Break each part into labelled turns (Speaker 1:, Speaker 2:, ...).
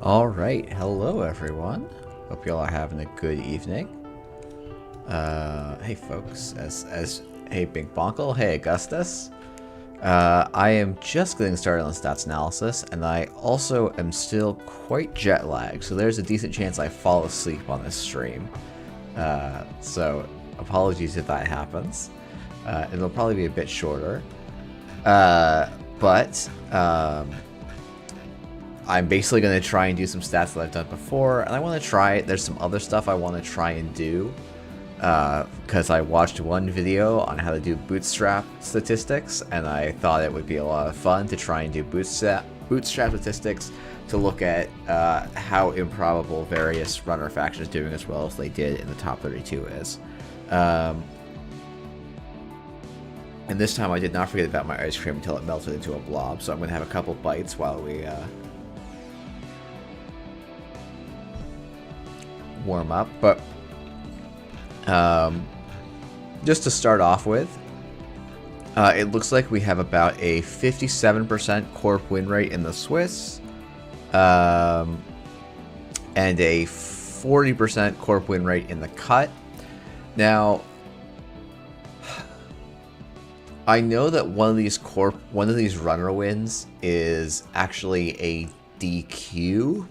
Speaker 1: Alright, hello everyone. Hope y'all are having a good evening. Hey folks, hey Big Bonkle, hey Augustus. I am just getting started on stats analysis, and I also am still quite jet lagged, so there's a decent chance I fall asleep on this stream. So apologies if that happens. It'll probably be a bit shorter. But I'm basically going to try and do some stats that I've done before, and I want to try, there's some other stuff I want to try and do, because I watched one video on how to do bootstrap statistics, and I thought it would be a lot of fun to try and do bootstrap statistics to look at how improbable various runner factions doing as well as they did in the top 32 is. And this time I did not forget about my ice cream until it melted into a blob, so I'm going to have a couple bites while we warm up. But just to start off with, it looks like we have about a 57% corp win rate in the Swiss, and a 40% corp win rate in the cut. Now, I know that one of these runner wins is actually a DQ,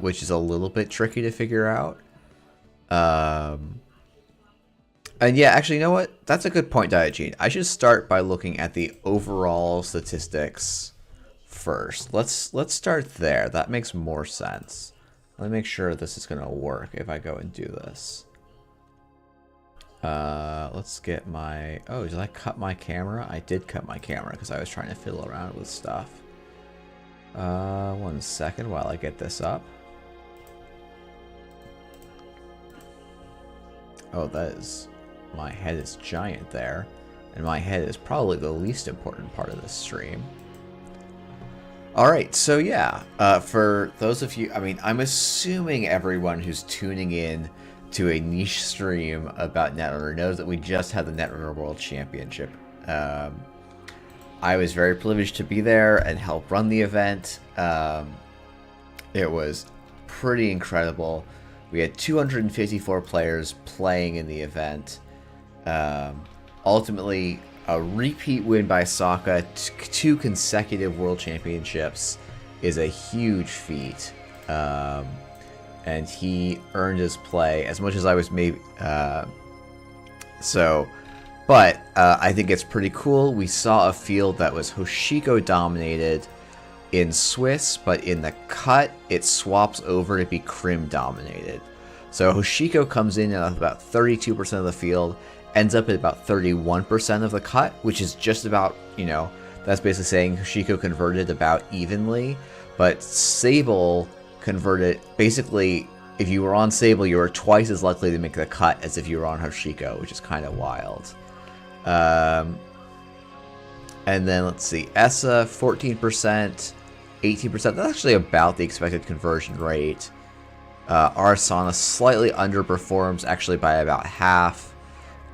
Speaker 1: which is a little bit tricky to figure out. And yeah, actually, you know what? That's a good point, Diogene. I should start by looking at the overall statistics first. Let's start there. That makes more sense. Let me make sure this is going to work if I go and do this. Let's get my... Oh, did I cut my camera? I did cut my camera because I was trying to fiddle around with stuff. 1 second while I get this up. Oh, that is... My head is giant there. And my head is probably the least important part of this stream. Alright, so yeah. For those of you... I mean, I'm assuming everyone who's tuning in to a niche stream about Netrunner knows that we just had the Netrunner World Championship. I was very privileged to be there and help run the event. It was pretty incredible. We had 254 players playing in the event. Ultimately, a repeat win by Sokka, 2 consecutive World Championships is a huge feat. And he earned his play as much as I was maybe... But I think it's pretty cool. We saw a field that was Hoshiko dominated in Swiss, but in the cut, it swaps over to be Krim dominated. So Hoshiko comes in at about 32% of the field, ends up at about 31% of the cut, which is just about, you know, that's basically saying Hoshiko converted about evenly, but Sable converted, basically, if you were on Sable, you were twice as likely to make the cut as if you were on Hoshiko, which is kind of wild. And then let's see, ESSA 14%, 18%. That's actually about the expected conversion rate. Arasana slightly underperforms, actually by about half,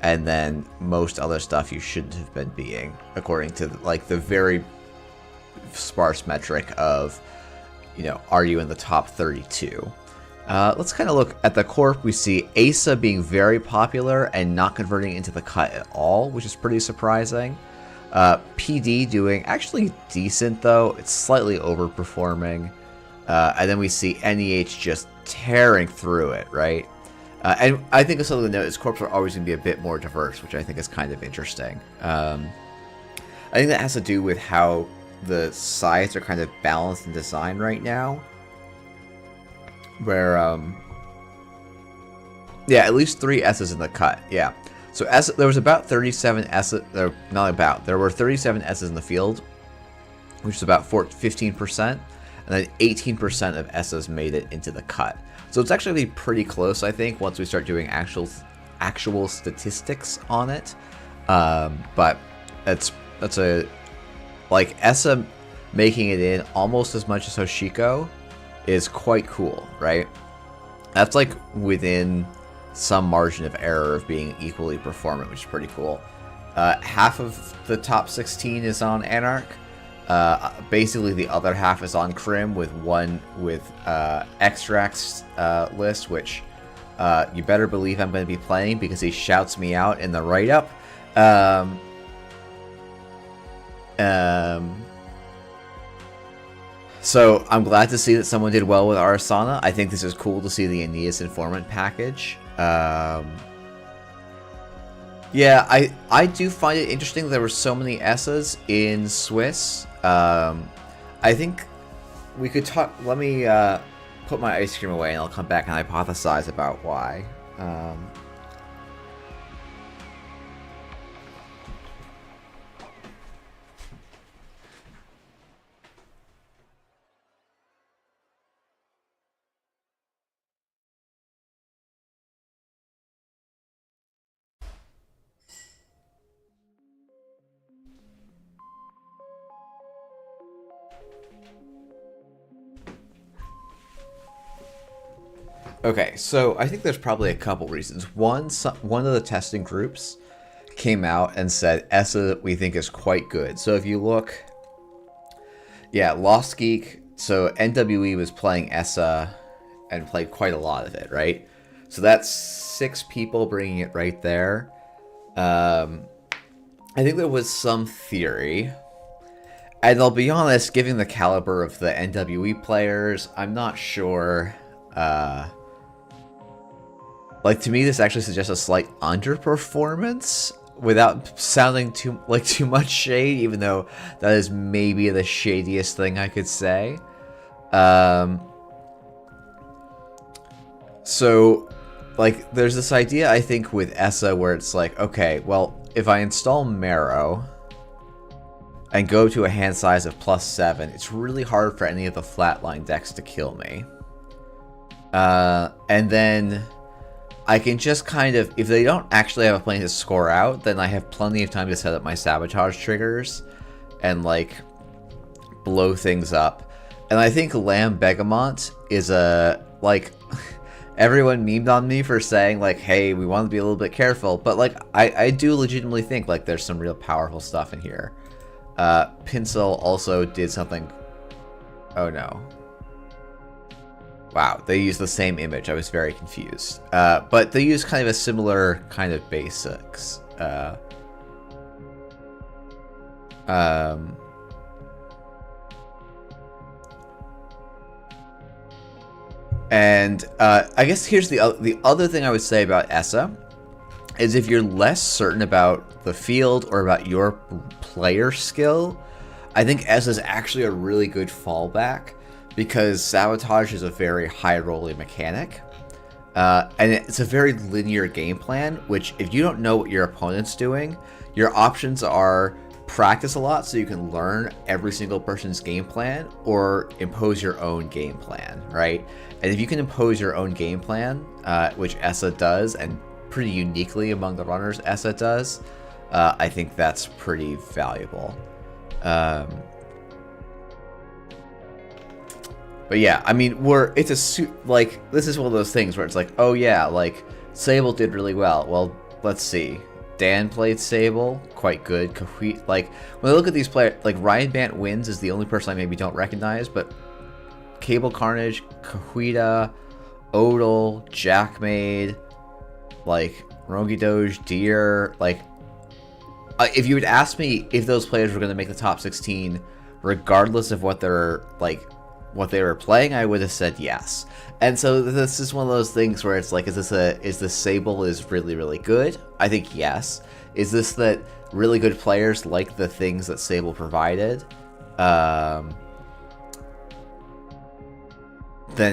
Speaker 1: and then most other stuff you shouldn't have been being, according to like the very sparse metric of, you know, are you in the top 32? Let's kind of look at the corp. We see Asa being very popular and not converting into the cut at all, which is pretty surprising. PD doing actually decent, though. It's slightly overperforming. And then we see NEH just tearing through it, right? And I think something to note is corps are always going to be a bit more diverse, which I think is kind of interesting. I think that has to do with how the sides are kind of balanced in design right now. Where, yeah, at least 3 S's in the cut, yeah. So there was about 37 S's, there were 37 S's in the field, which is about 15%, and then 18% of S's made it into the cut. So it's actually pretty close, I think, once we start doing actual statistics on it. But that's a, like, Essa making it in almost as much as Hoshiko is quite cool, right? That's like within some margin of error of being equally performant, which is pretty cool. Half of the top 16 is on Anarch, Basically, the other half is on Crim with Extract's list, which you better believe I'm going to be playing because he shouts me out in the write-up. So I'm glad to see that someone did well with Arasana. I think this is cool to see the Aeneas Informant package. Yeah, I do find it interesting that there were so many Essas in Swiss. I think we could talk. Let me put my ice cream away and I'll come back and hypothesize about why. Okay, so I think there's probably a couple reasons. One of the testing groups came out and said ESSA we think is quite good. So if you look, yeah, Lost Geek. So NWE was playing ESSA and played quite a lot of it, right? So that's 6 people bringing it right there. I think there was some theory. And I'll be honest, given the caliber of the NWE players, I'm not sure. Like, to me, this actually suggests a slight underperformance without sounding too much shade, even though that is maybe the shadiest thing I could say. So, like, there's this idea, I think, with ESSA where it's like, okay, well, if I install Marrow and go to a hand size of +7, it's really hard for any of the flatline decks to kill me. And then I can just kind of, if they don't actually have a plan to score out, then I have plenty of time to set up my sabotage triggers and, like, blow things up. And I think Lamb Begamont is a, like, everyone memed on me for saying, like, hey, we want to be a little bit careful. But, like, I do legitimately think, like, there's some real powerful stuff in here. Pinsel also did something. Oh, no. Wow, they used the same image. I was very confused. But they used kind of a similar kind of basics. And I guess here's the other thing I would say about ESSA is if you're less certain about the field or about your player skill, I think ESSA is actually a really good fallback. Because Sabotage is a very high-rolling mechanic. And it's a very linear game plan, which if you don't know what your opponent's doing, your options are practice a lot so you can learn every single person's game plan, or impose your own game plan, right? And if you can impose your own game plan, which ESSA does, and pretty uniquely among the runners ESSA does, I think that's pretty valuable. But yeah, I mean, this is one of those things where it's like, oh yeah, like, Sable did really well. Well, let's see. Dan played Sable, quite good. Kahuit, like, when I look at these players, like, Ryan Bant wins is the only person I maybe don't recognize, but Cable Carnage, Kahuita, Odal, Jackmaid, like, Rongi Doge, Deer, like, if you would ask me if those players were going to make the top 16, regardless of what what they were playing, I would have said yes. And so this is one of those things where it's like, is this Sable is really, really good? I think yes. Is this that really good players like the things that Sable provided? Then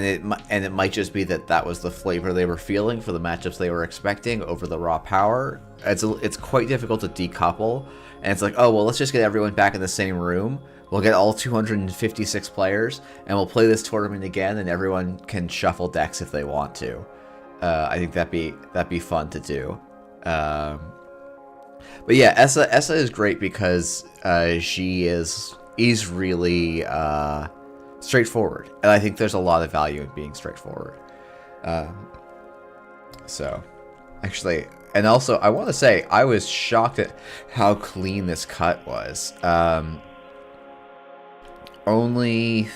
Speaker 1: it might just be that was the flavor they were feeling for the matchups they were expecting over the raw power. It's quite difficult to decouple, and it's like, oh well, let's just get everyone back in the same room. We'll get all 256 players, and we'll play this tournament again, and everyone can shuffle decks if they want to. I think that'd be fun to do. But yeah, ESSA is great because she's really straightforward, and I think there's a lot of value in being straightforward. So, actually, and also I want to say I was shocked at how clean this cut was. only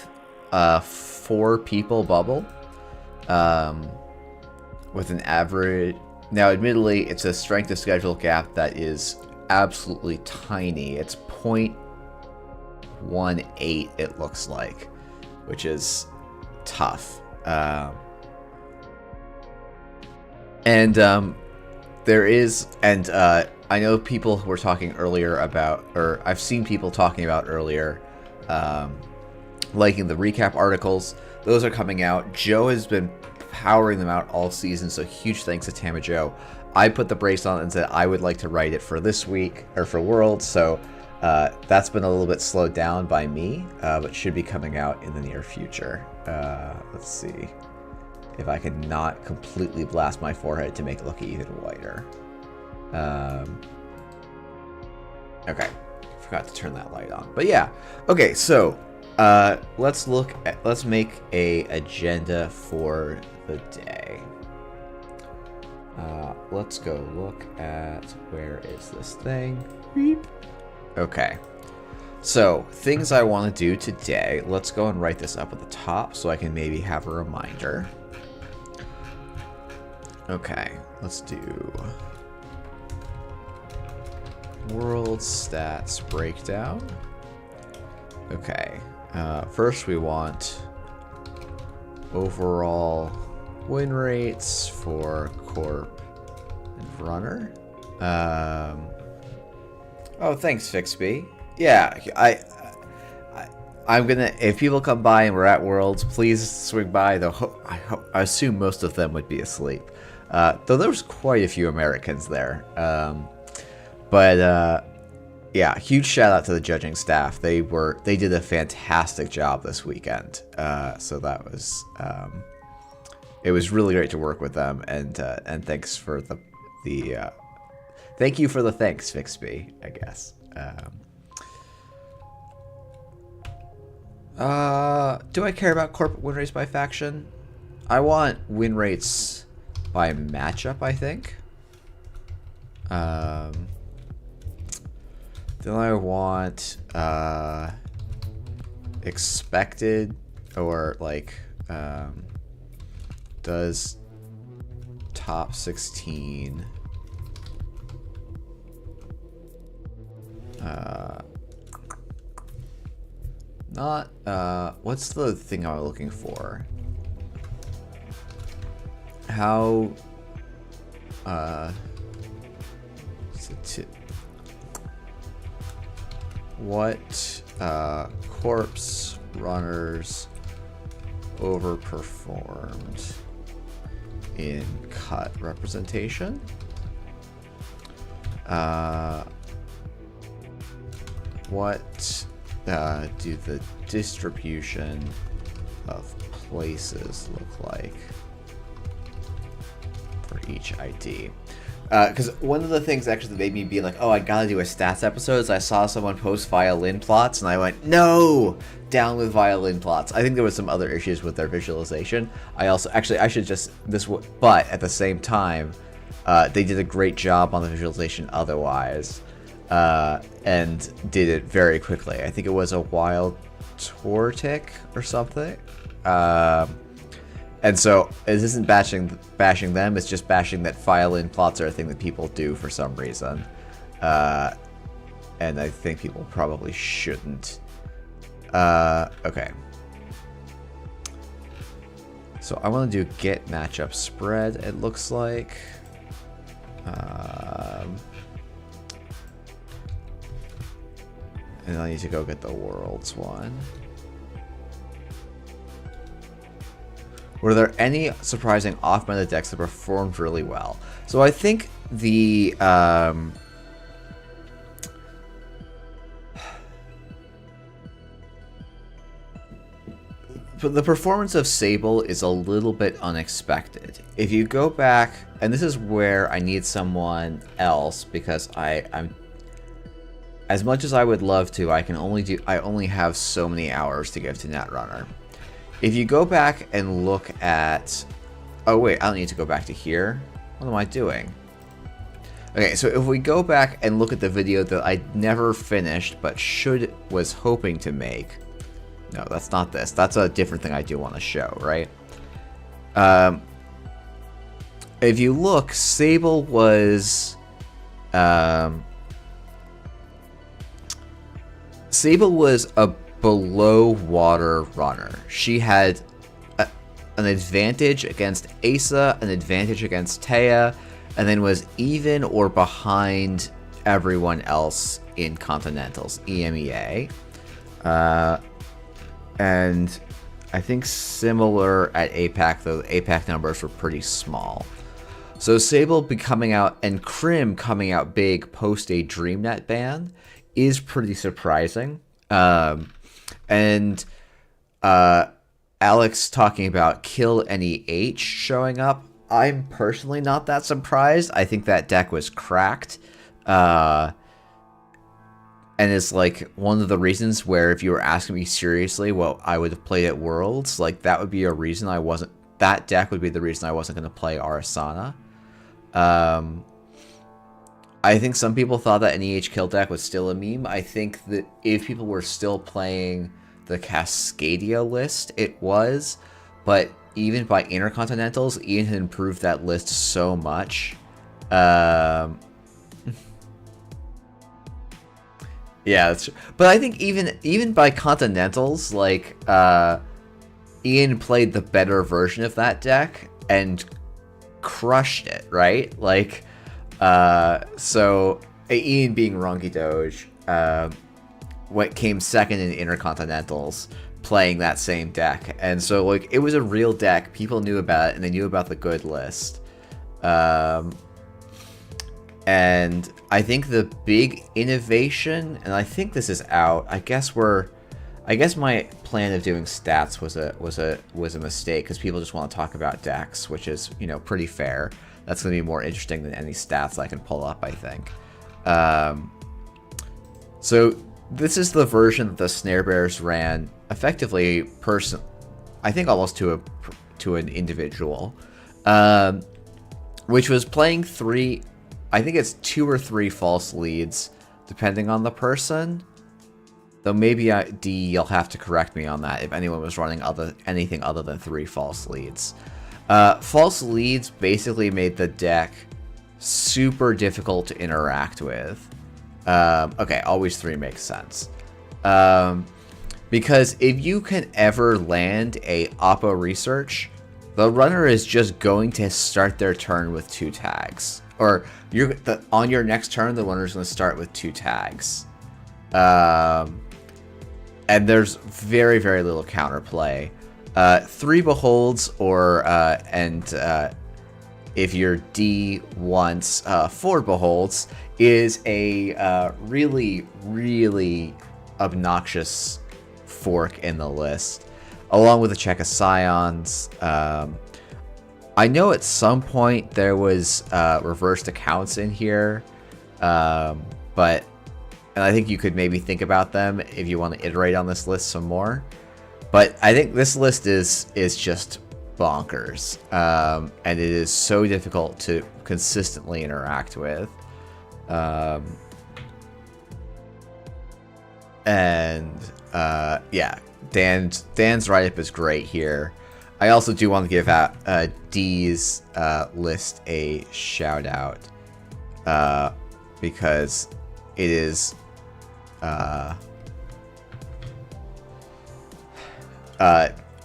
Speaker 1: 4 people bubble. With an average... Now, admittedly, it's a strength to schedule gap that is absolutely tiny. It's 0.18, it looks like, which is tough. There is... And I know people were talking earlier about... Or I've seen people talking about earlier... liking the recap articles. Those are coming out. Joe has been powering them out all season, so huge thanks to Tama Joe. I put the brace on and said I would like to write it for this week, or for Worlds, so that's been a little bit slowed down by me, but should be coming out in the near future. Let's see if I can not completely blast my forehead to make it look even whiter. Okay, forgot to turn that light on, but yeah. Okay, so let's make a agenda for the day. Let's go look at, where is this thing? Beep. Okay. So, things I want to do today. Let's go and write this up at the top so I can maybe have a reminder. Okay, let's do World Stats Breakdown. Okay. First, we want overall win rates for Corp and Runner. Oh, thanks, Fixby. Yeah, I'm gonna. If people come by and we're at Worlds, please swing by. Though I assume most of them would be asleep. Though there was quite a few Americans there. Yeah, huge shout out to the judging staff. They did a fantastic job this weekend. So that was it was really great to work with them, and thanks for the thank you for the thanks, Fixby, I guess. Do I care about corporate win rates by faction? I want win rates by matchup, I think. Then I want expected, or like does top 16 not what's the thing I'm looking for? How what corpse runners overperformed in cut representation? What do the distribution of places look like for each ID? Because one of the things actually that made me be like, oh, I gotta do a stats episode, is I saw someone post violin plots, and I went, no, down with violin plots. I think there was some other issues with their visualization. But at the same time, they did a great job on the visualization otherwise, and did it very quickly. I think it was a wild tour tick or something. And so it isn't bashing them, it's just bashing that violin plots are a thing that people do for some reason. And I think people probably shouldn't. Okay. So I want to do get matchup spread, it looks like. And I need to go get the Worlds one. Were there any surprising off-meta decks that performed really well? So I think the performance of Sable is a little bit unexpected. If you go back, and this is where I need someone else, because I'm as much as I would love to, I only have so many hours to give to Netrunner. If you go back and look at... Oh, wait, I don't need to go back to here. What am I doing? Okay, so if we go back and look at the video that I never finished, but was hoping to make, No, that's not this. That's a different thing I do want to show, right? Um, if you look, Sable was... Sable was a below water runner. She had an advantage against Asa, an advantage against Taya, and then was even or behind everyone else in Continentals, EMEA. And I think similar at APAC, though the APAC numbers were pretty small. So Sable coming out and Crim coming out big post a DreamNet ban is pretty surprising. And Alex talking about Kill Any H showing up, I'm personally not that surprised. I think that deck was cracked. And it's like one of the reasons where if you were asking me seriously what I would have played at Worlds, like that would be a reason I wasn't... That deck would be the reason I wasn't going to play Arasana. I think some people thought that an EH kill deck was still a meme. I think that if people were still playing the Cascadia list, it was. But even by Intercontinentals, Ian had improved that list so much. Yeah, that's true. But I think even by Continentals, like, Ian played the better version of that deck and crushed it, right? Like, so Ian being Ronki Doge, what came second in Intercontinentals, playing that same deck, and so like it was a real deck. People knew about it, and they knew about the good list. And I think the big innovation, and I think this is out. I guess my plan of doing stats was a mistake because people just want to talk about decks, which is, you know, pretty fair. That's going to be more interesting than any stats I can pull up, I think. So this is the version that the Snare Bears ran effectively I think almost to an individual, which was playing I think it's 2 or 3 false leads, depending on the person. Though maybe D, you'll have to correct me on that if anyone was running anything other than 3 false leads. False leads basically made the deck super difficult to interact with. Okay, always 3 makes sense. Because if you can ever land a Oppo Research, the runner is just going to start their turn with 2 tags. Or on your next turn, the runner's going to start with 2 tags. And there's very, very little counterplay. 3 Beholds, if your D wants 4 Beholds, is a really, really obnoxious fork in the list, along with a check of Scions. I know at some point there was reversed accounts in here, and I think you could maybe think about them if you want to iterate on this list some more. But I think this list is just bonkers, and it is so difficult to consistently interact with. Yeah, Dan's write-up is great here. I also do want to give out D's list a shout out, because it is an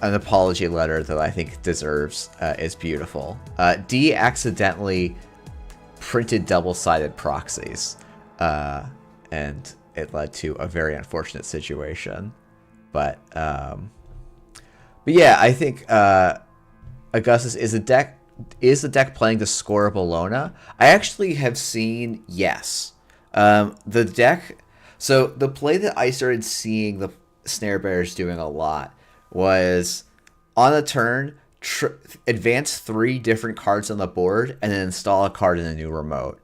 Speaker 1: apology letter that I think deserves is beautiful. D accidentally printed double-sided proxies, and it led to a very unfortunate situation. But yeah, I think Augustus is the deck playing to score a Bologna. I actually have seen yes. The deck. So the play that I started seeing the Snare Bears doing a lot was on a turn, advance 3 different cards on the board and then install a card in a new remote.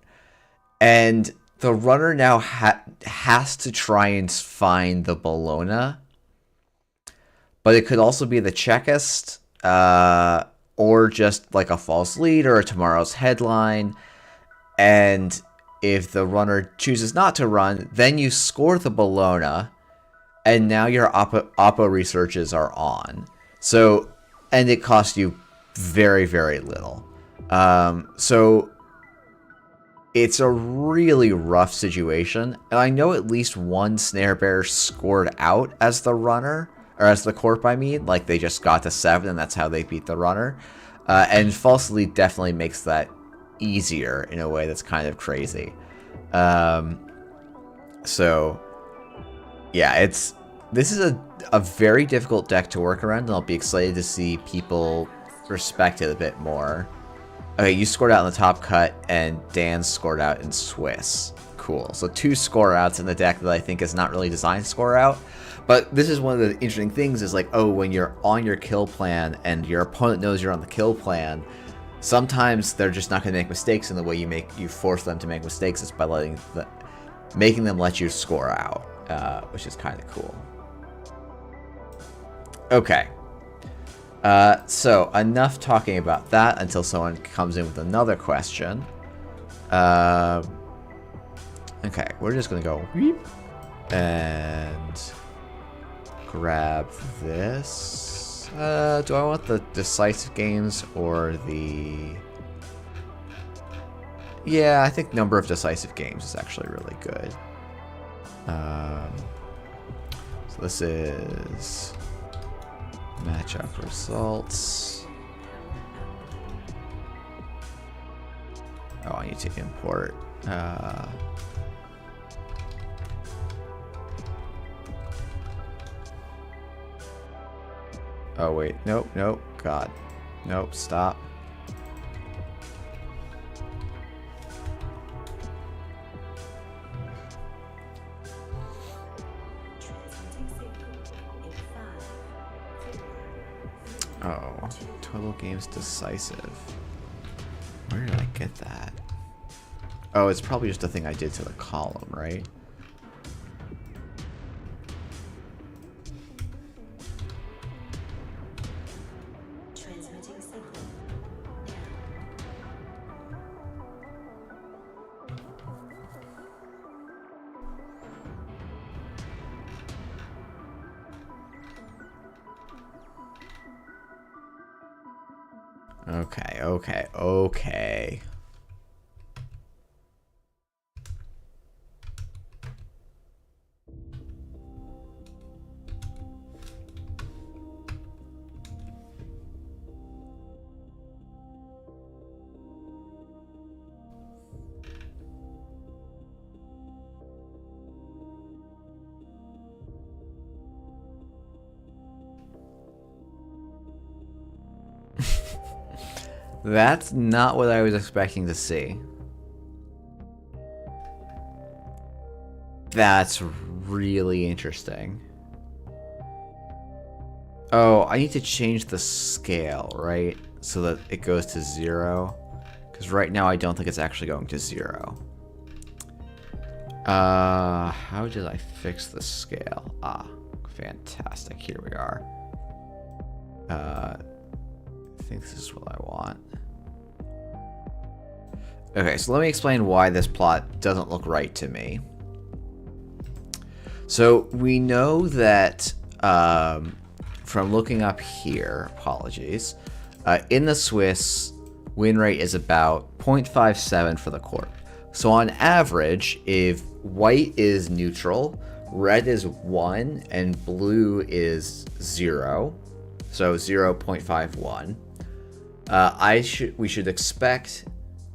Speaker 1: And the runner now has to try and find the Bologna. But it could also be the Checkist, or just like a false lead or a tomorrow's headline. And if the runner chooses not to run, then you score the Bologna. and now your Oppo researches are on. So, and it costs you very, very little. So it's a really rough situation, and I know at least one snare bearer scored out as the runner, or as the corp, I mean. Like, they just got to 7, and that's how they beat the runner. And False Elite definitely makes that easier in a way that's kind of crazy. So, yeah, this is a very difficult deck to work around, and I'll be excited to see people respect it a bit more. Okay, you scored out in the top cut, and Dan scored out in Swiss. Cool. So 2 score outs in the deck that I think is not really designed to score out. But this is one of the interesting things is like, oh, when you're on your kill plan and your opponent knows you're on the kill plan, sometimes they're just not going to make mistakes, and the way you force them to make mistakes is by making them let you score out, which is kind of cool. Okay. So, enough talking about that until someone comes in with another question. Okay, we're just going to go and grab this. Do I want the decisive games or the... Yeah, I think number of decisive games is actually really good. So this is... matchup results. Oh, I need to import. Oh, wait. Nope, nope. God. Nope, stop. Oh, total games decisive. Where did I get that? Oh, it's probably just a thing I did to the column, right? Okay. That's not what I was expecting to see. That's really interesting. Oh, I need to change the scale, right? So that it goes to 0. Because right now I don't think it's actually going to 0. How did I fix the scale? Ah, fantastic. Here we are. I think this is what I want. Okay, so let me explain why this plot doesn't look right to me. So we know that from looking up here, apologies, in the Swiss, win rate is about 0.57 for the corp. So on average, if white is neutral, red is 1, and blue is 0, so 0.51, we should expect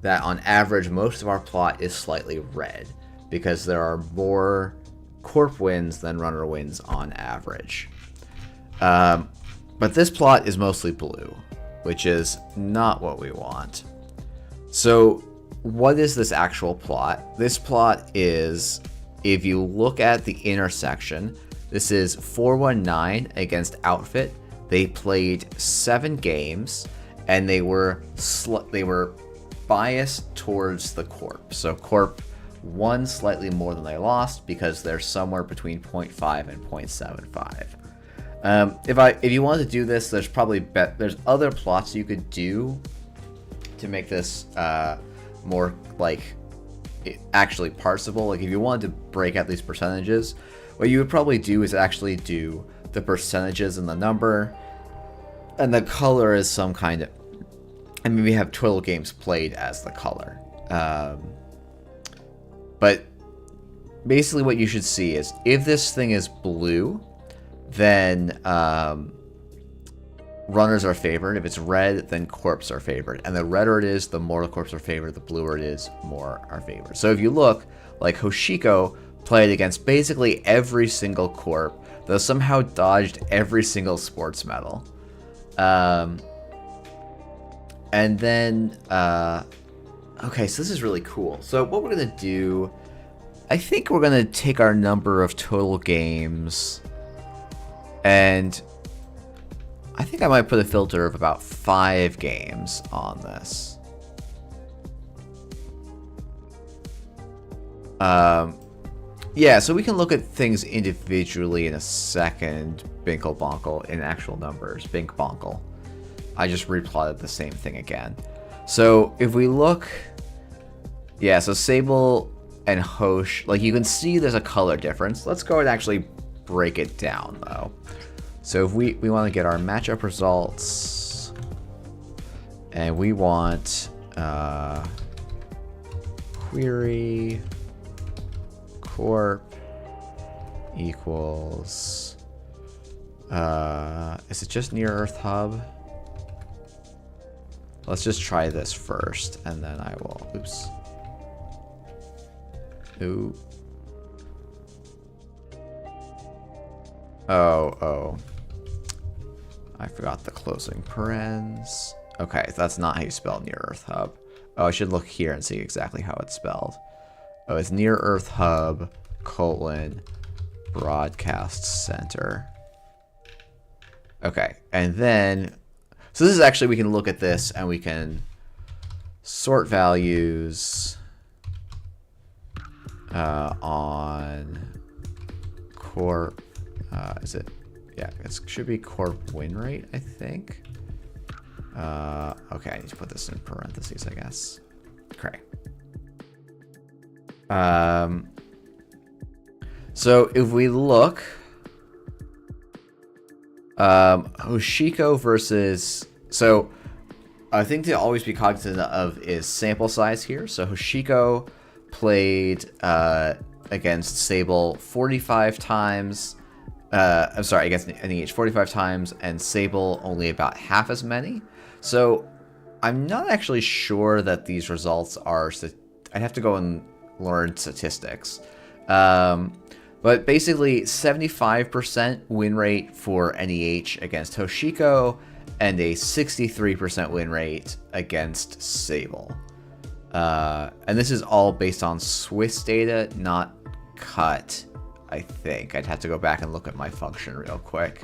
Speaker 1: that on average most of our plot is slightly red, because there are more corp wins than runner wins on average. But this plot is mostly blue, which is not what we want. So what is this actual plot? This plot is, if you look at the intersection, this is 419 against Outfit. They played 7 games, and they were biased towards the corp. So corp won slightly more than they lost because they're somewhere between 0.5 and 0.75. If you want to do this, there's other plots you could do to make this actually parsable. Like if you wanted to break out these percentages, what you would probably do is actually do the percentages and the number, and the color is some kind of, and maybe have total games played as the color. But basically what you should see is if this thing is blue, then runners are favored. If it's red, then corps are favored. And the redder it is, the more the corps are favored. The bluer it is, more are favored. So if you look, like Hoshiko played against basically every single corp, though somehow dodged every single sports medal. And then, okay, so this is really cool. So what we're going to do, I think we're going to take our number of total games, and I think I might put a filter of about 5 games on this. Yeah, so we can look at things individually in a second. Binkle Bonkle in actual numbers. Bink Bonkle. I just replotted the same thing again. So if we look, yeah, so Sable and Hosh, like you can see there's a color difference. Let's go and actually break it down though. So if we want to get our matchup results, and we want query corp equals, is it just near Earth Hub? Let's just try this first, and then I will, oops. Ooh. Oh. I forgot the closing parens. Okay, that's not how you spell near Earth Hub. Oh, I should look here and see exactly how it's spelled. Oh, it's near Earth Hub, broadcast center. Okay, and then, so this is actually, we can look at this and we can sort values on corp, is it? Yeah, it should be corp win rate, I think. Okay, I need to put this in parentheses, I guess. Okay. So if we look, Hoshiko versus, so I think to always be cognizant of is sample size here. So Hoshiko played against Sable 45 times. I'm sorry, against NEH 45 times, and Sable only about half as many. So I'm not actually sure that these results are, I'd have to go and learn statistics. But basically 75% win rate for NEH against Hoshiko, and a 63% win rate against Sable. And this is all based on Swiss data, not cut. I think I'd have to go back and look at my function real quick.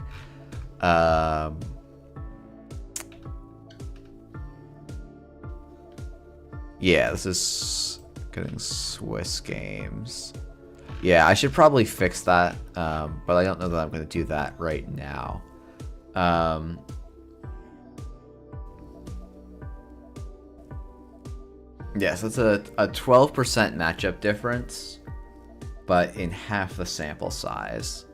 Speaker 1: Yeah, this is getting Swiss games. Yeah, I should probably fix that, but I don't know that I'm going to do that right now. Yeah, so it's a 12% matchup difference, but in half the sample size.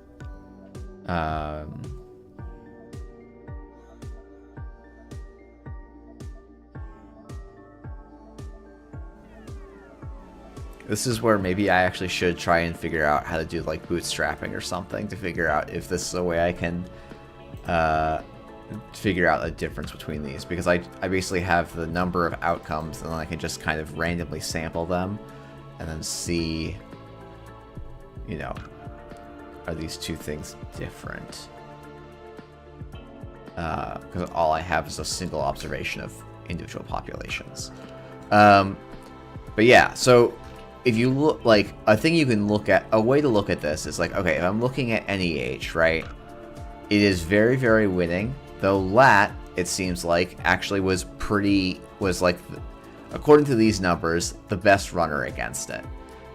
Speaker 1: This is where maybe I actually should try and figure out how to do like bootstrapping or something to figure out if this is a way I can figure out a difference between these, because I basically have the number of outcomes and then I can just kind of randomly sample them and then see, you know, are these two things different? Because all I have is a single observation of individual populations. But yeah, so if you look, like, a thing you can look at, a way to look at this is like, okay, if I'm looking at NEH, right, it is very, very winning, though Lat, it seems like, actually was like, according to these numbers, the best runner against it,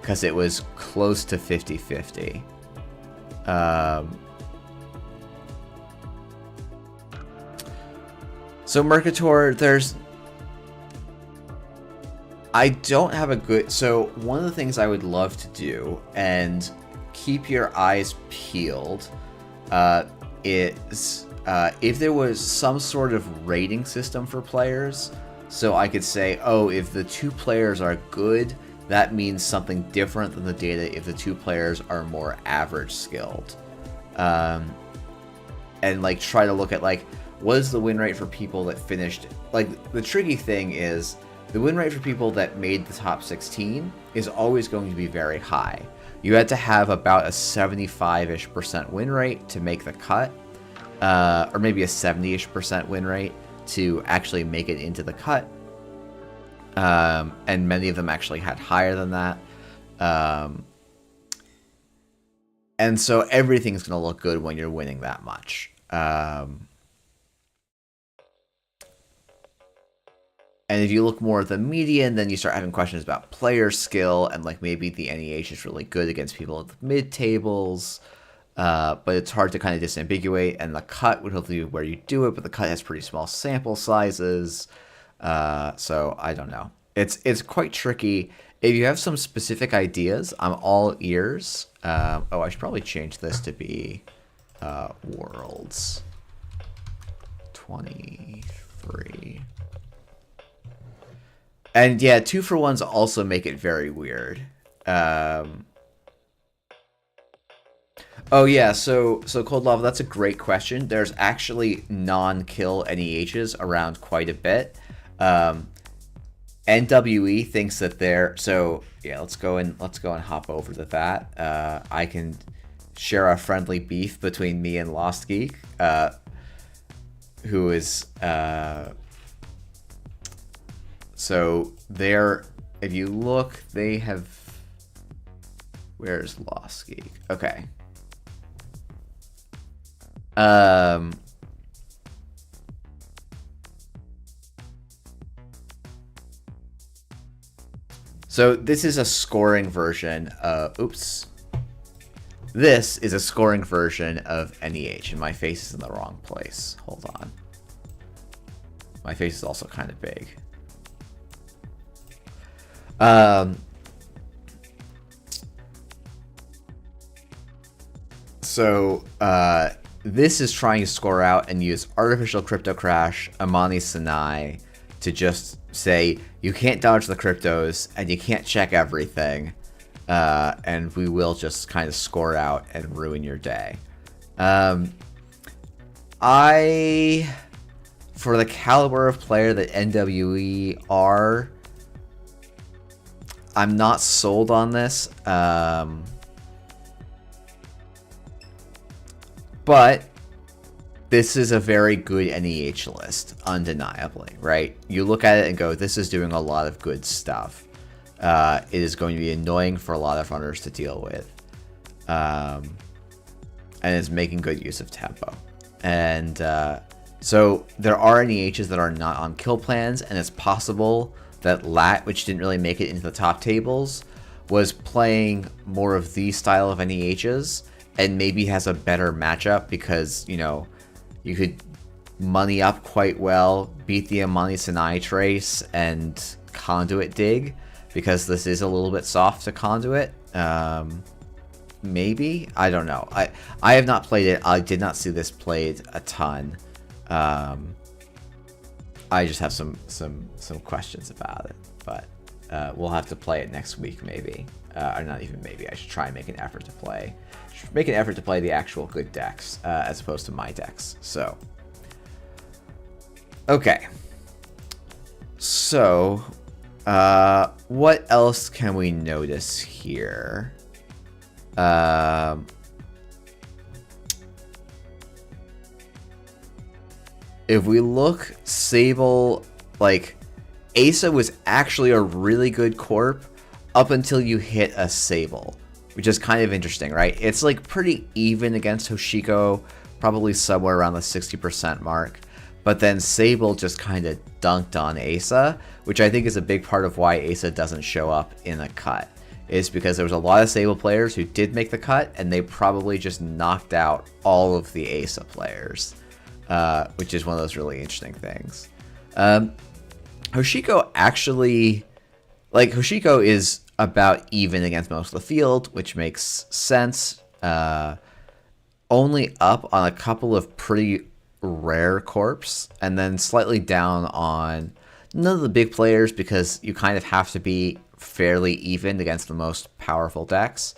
Speaker 1: because it was close to 50-50. So Mercator, I don't have a good, so one of the things I would love to do, and keep your eyes peeled is if there was some sort of rating system for players. So I could say, oh, if the 2 players are good, that means something different than the data if the 2 players are more average skilled. And like try to look at like, what is the win rate for people that finished? Like, the tricky thing is the win rate for people that made the top 16 is always going to be very high. You had to have about a 75-ish% win rate to make the cut, or maybe a 70-ish% win rate to actually make it into the cut. And many of them actually had higher than that. And so everything's going to look good when you're winning that much. And if you look more at the median, then you start having questions about player skill, and like maybe the NEH is really good against people at the mid tables, but it's hard to kind of disambiguate. And the cut would hopefully be where you do it, but the cut has pretty small sample sizes, so I don't know. It's quite tricky. If you have some specific ideas, I'm all ears. Oh, I should probably change this to be Worlds 23. And yeah, 2-for-1s also make it very weird. Oh yeah, so Cold Lava, that's a great question. There's actually non-kill NEHs around quite a bit. NWE thinks that they're yeah. Let's go and hop over to that. I can share a friendly beef between me and Lost Geek, who is so they're, if you look, they have, where's Lost Geek? Okay. So this is a scoring version of, oops. This is a scoring version of NEH, and my face is in the wrong place. Hold on. My face is also kind of big. This is trying to score out and use Artificial Crypto Crash, Amani Sinai, to just say, you can't dodge the cryptos, and you can't check everything, and we will just kind of score out and ruin your day. For the caliber of player that NWE are, I'm not sold on this, but this is a very good NEH list, undeniably, right? You look at it and go, this is doing a lot of good stuff. It is going to be annoying for a lot of runners to deal with, and it's making good use of tempo. And so there are NEHs that are not on kill plans, and it's possible that Lat, which didn't really make it into the top tables, was playing more of these style of NEHs and maybe has a better matchup because, you know, you could money up quite well, beat the Amani Sinai trace, and conduit dig, because this is a little bit soft to conduit. Maybe? I don't know. I have not played it. I did not see this played a ton. I just have some questions about it, but we'll have to play it next week, maybe. Or not even maybe. I should try and make an effort to play. Make an effort to play the actual good decks as opposed to my decks. So, okay. So, what else can we notice here? If we look, Sable, like, Asa was actually a really good corp up until you hit a Sable, which is kind of interesting, right? It's like pretty even against Hoshiko, probably somewhere around the 60% mark. But then Sable just kind of dunked on Asa, which I think is a big part of why Asa doesn't show up in a cut. Is because there was a lot of Sable players who did make the cut, and they probably just knocked out all of the Asa players. Which is one of those really interesting things. Hoshiko actually, like, Hoshiko is about even against most of the field, which makes sense. Only up on a couple of pretty rare corps, and then slightly down on none of the big players because you kind of have to be fairly even against the most powerful decks.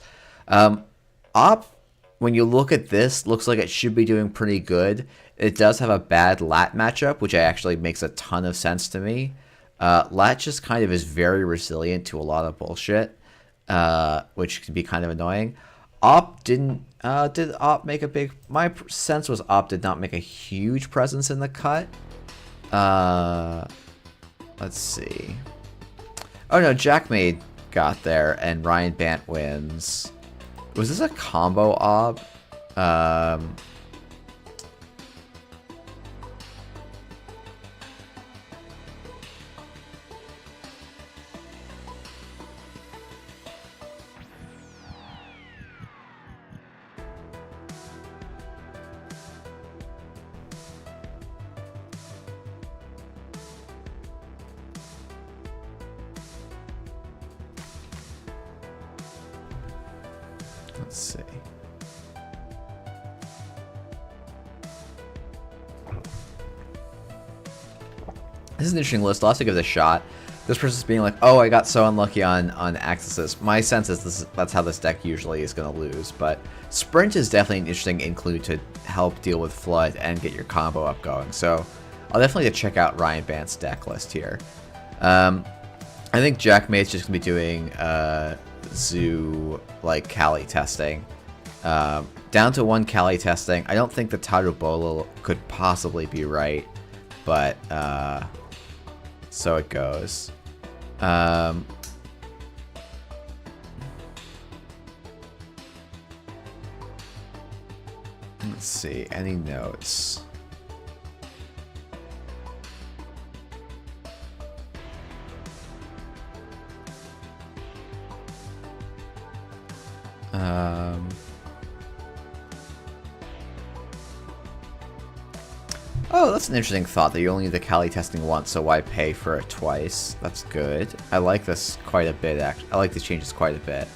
Speaker 1: Op, when you look at this, looks like it should be doing pretty good. It does have a bad Lat matchup, which actually makes a ton of sense to me. Lat just kind of is very resilient to a lot of bullshit, which can be kind of annoying. Op did Op make a big... My sense was Op did not make a huge presence in the cut. Let's see. Oh no, Jackmade got there and Ryan Bant wins. Was this a combo Op? Let's see. This is an interesting list. I'll have to give it a shot. This person's being like, oh, I got so unlucky on Axis. My sense is that's how this deck usually is going to lose. But Sprint is definitely an interesting include to help deal with Flood and get your combo up going. So I'll definitely check out Ryan Bant's deck list here. I think Jackmade's just going to be doing Zoo, like, Kali testing. Down to 1 Kali testing. I don't think the Tarubolo could possibly be right, but so it goes. Let's see, any notes? Oh, that's an interesting thought that you only need the Kali testing once, so why pay for it twice? That's good. I like this quite a bit, actually. I like these changes quite a bit.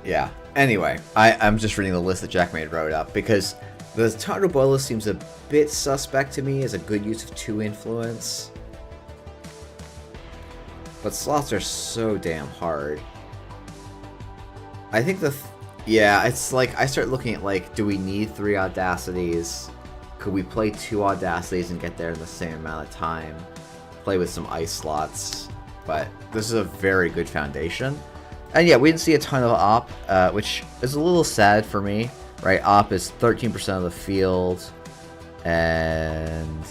Speaker 1: Yeah. Anyway, I'm just reading the list that Jackmade wrote up because the Tarubolo seems a bit suspect to me as a good use of 2 influence. But slots are so damn hard. I think yeah, it's like I start looking at like, do we need 3 Audacities? Could we play 2 Audacities and get there in the same amount of time? Play with some ice slots. But this is a very good foundation. And yeah, we didn't see a ton of Op, which is a little sad for me, right? Op is 13% of the field, and...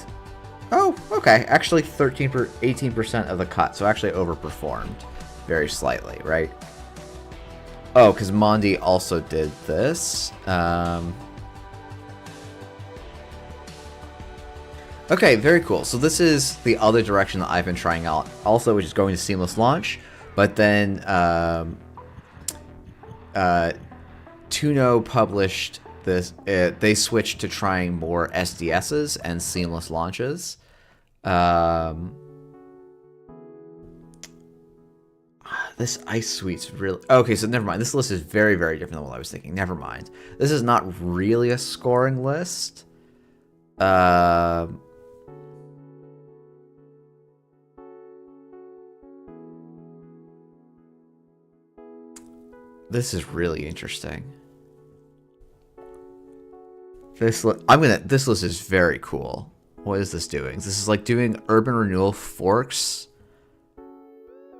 Speaker 1: Oh, okay, actually 18% of the cut, so actually overperformed very slightly, right? Oh, because Mondi also did this. Okay, very cool. So this is the other direction that I've been trying out, also, which is going to Seamless Launch. But then Tuno published this. They switched to trying more SDSs and seamless launches. This Ice Suite's really... Okay, so never mind. This list is very, very different than what I was thinking. Never mind. This is not really a scoring list. This is really interesting. This list is very cool. What is this doing? This is like doing Urban Renewal Forks,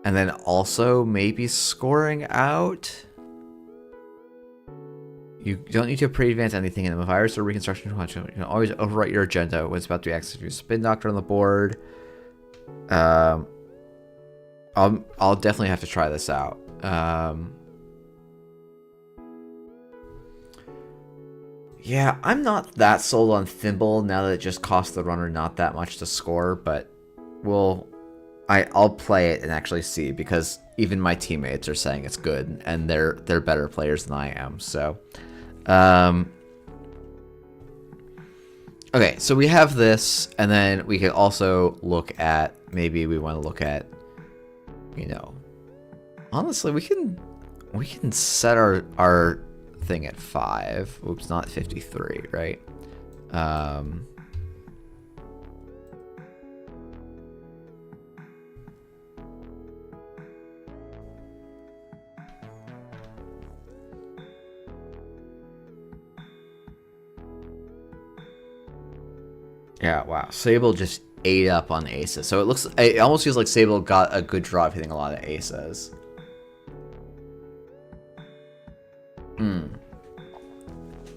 Speaker 1: and then also maybe scoring out. You don't need to pre-advance anything in a virus or reconstruction. You can always overwrite your agenda when it's about to be accessed. Your spin doctor on the board. I'll definitely have to try this out. Yeah, I'm not that sold on Thimble now that it just costs the runner not that much to score, but I'll play it and actually see, because even my teammates are saying it's good and they're better players than I am. So, okay, so we have this, and then we could also look at, maybe we want to look at, you know, honestly, we can set our thing at 5. Oops, not 53, right? Yeah, wow. Sable just ate up on aces. So it almost feels like Sable got a good draw of hitting a lot of aces.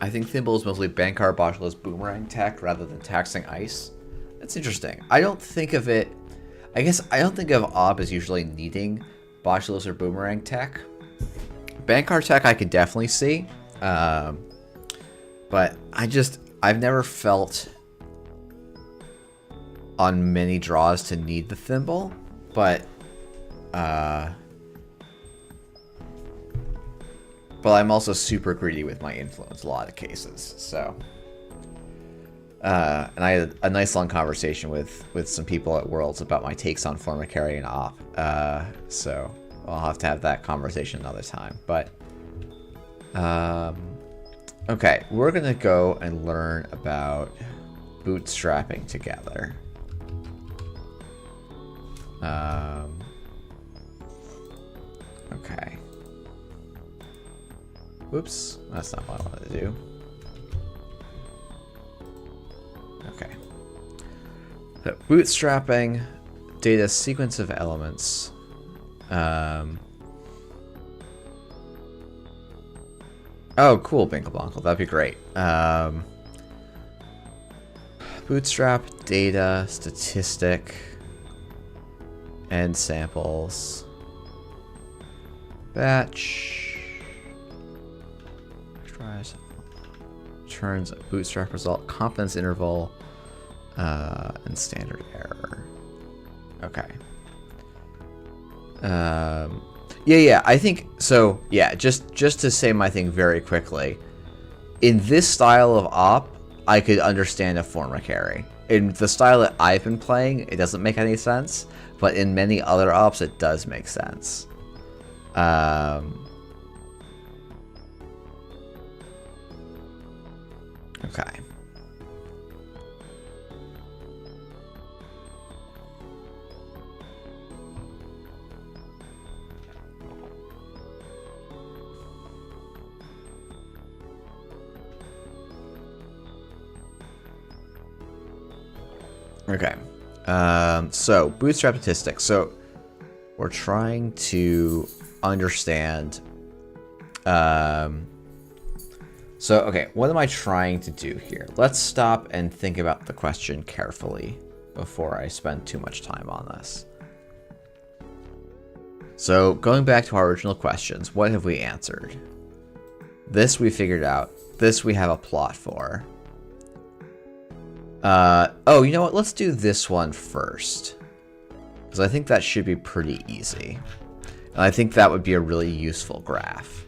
Speaker 1: I think Thimble is mostly Bankar Botulus boomerang tech rather than taxing ice. That's interesting. I don't think of it... I guess I don't think of Ob as usually needing Botulus or boomerang tech. Bankar tech I could definitely see. But I've never felt on many draws to need the Thimble. But I'm also super greedy with my influence a lot of cases, so. And I had a nice long conversation with some people at Worlds about my takes on Formicary and Op. So I'll have to have that conversation another time. But, okay, we're gonna go and learn about bootstrapping together. Okay. Whoops, that's not what I wanted to do. Okay. So, bootstrapping, data sequence of elements. Oh, cool, Binklebunkle, that'd be great. Bootstrap, data, statistic, end samples, batch. Turns bootstrap result, confidence interval, and standard error. Okay. Yeah, I think so. Yeah, just to say my thing very quickly. In this style of op, I could understand a Formicary. In the style that I've been playing, it doesn't make any sense. But in many other ops, it does make sense. Okay. Okay. So bootstrap statistics. So we're trying to understand. So, okay, what am I trying to do here? Let's stop and think about the question carefully before I spend too much time on this. So, going back to our original questions, what have we answered? This we figured out. This we have a plot for. Oh, you know what? Let's do this one first. Because I think that should be pretty easy. And I think that would be a really useful graph.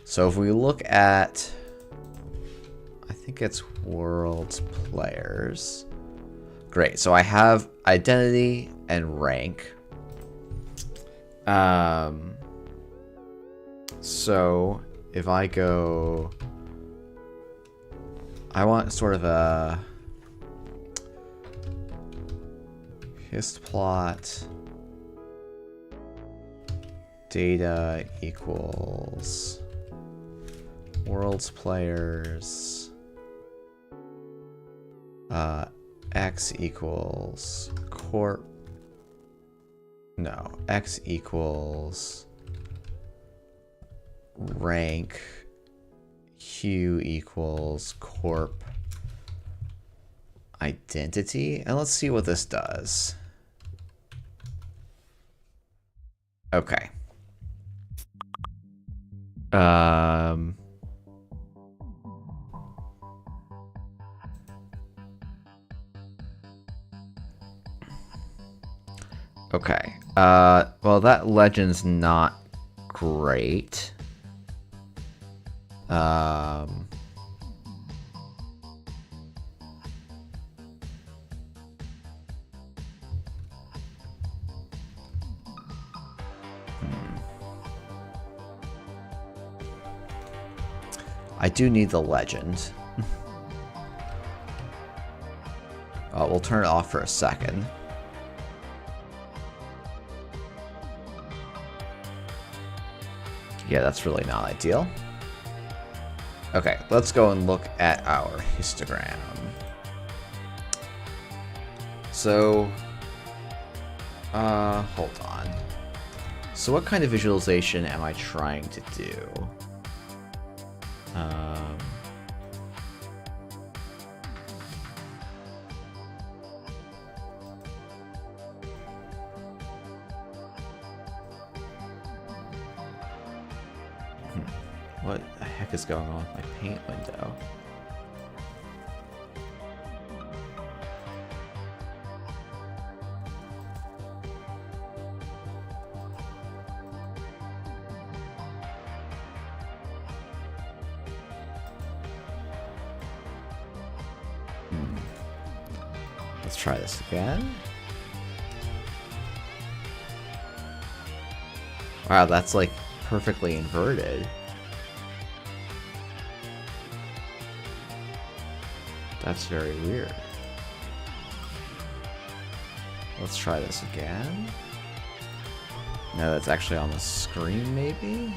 Speaker 1: So if we look at... I think it's Worlds Players. Great. So I have identity and rank. So if I go... I want sort of a... hist plot. Data equals... Worlds Players... X equals corp. No, X equals rank Q equals corp identity. And let's see what this does. Okay. Okay. Well, that legend's not great. I do need the legend. We'll turn it off for a second. Yeah, that's really not ideal. Okay, let's go and look at our histogram. So, hold on. So what kind of visualization am I trying to do? What the heck is going on with my paint window? Let's try this again. Wow, that's like perfectly inverted. That's very weird. Let's try this again. No, that's actually on the screen, maybe?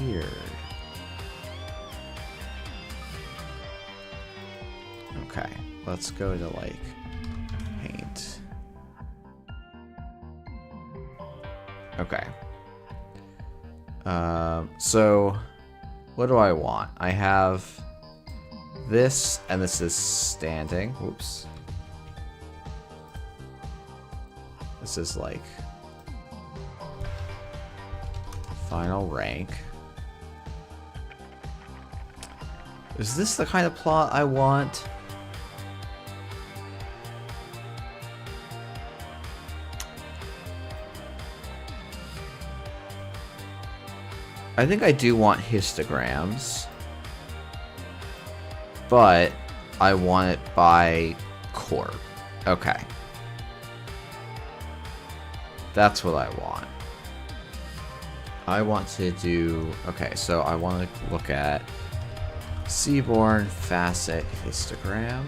Speaker 1: Weird. Okay, let's go to, like, paint. Okay. So, what do I want? I have this, and this is standing. Oops. This is like final rank. Is this the kind of plot I want? I think I do want histograms, but I want it by corp. Okay. That's what I want. I want to do... Okay, so I want to look at Seaborn Facet Histogram.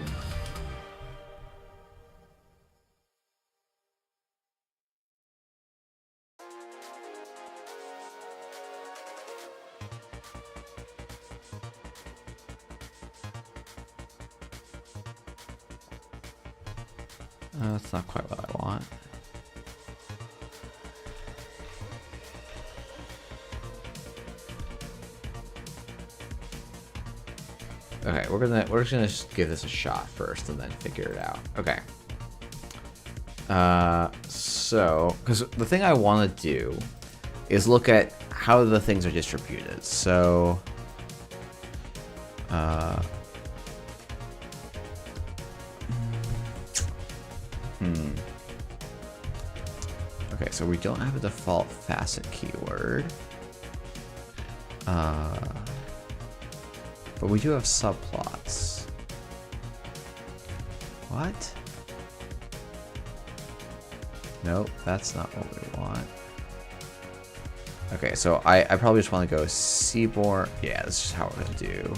Speaker 1: That's not quite what I want. Okay, we're just gonna give this a shot first and then figure it out. Okay. So, because the thing I want to do is look at how the things are distributed. So, okay, so we don't have a default facet keyword. But we do have subplots. What? Nope, that's not what we want. Okay, so I probably just want to go Seaborn. Yeah, this is how we're going to do.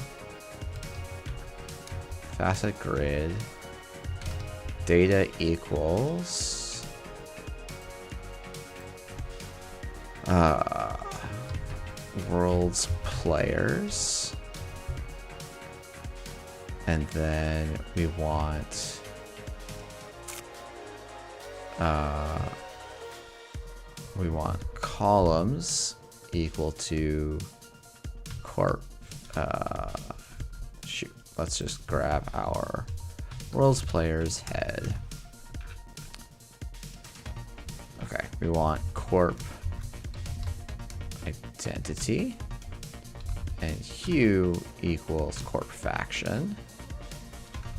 Speaker 1: Facet grid. Data equals. World's players. And then we want we want columns equal to corp. Shoot, let's just grab our world's player's head. Okay, we want corp identity and hue equals corp faction,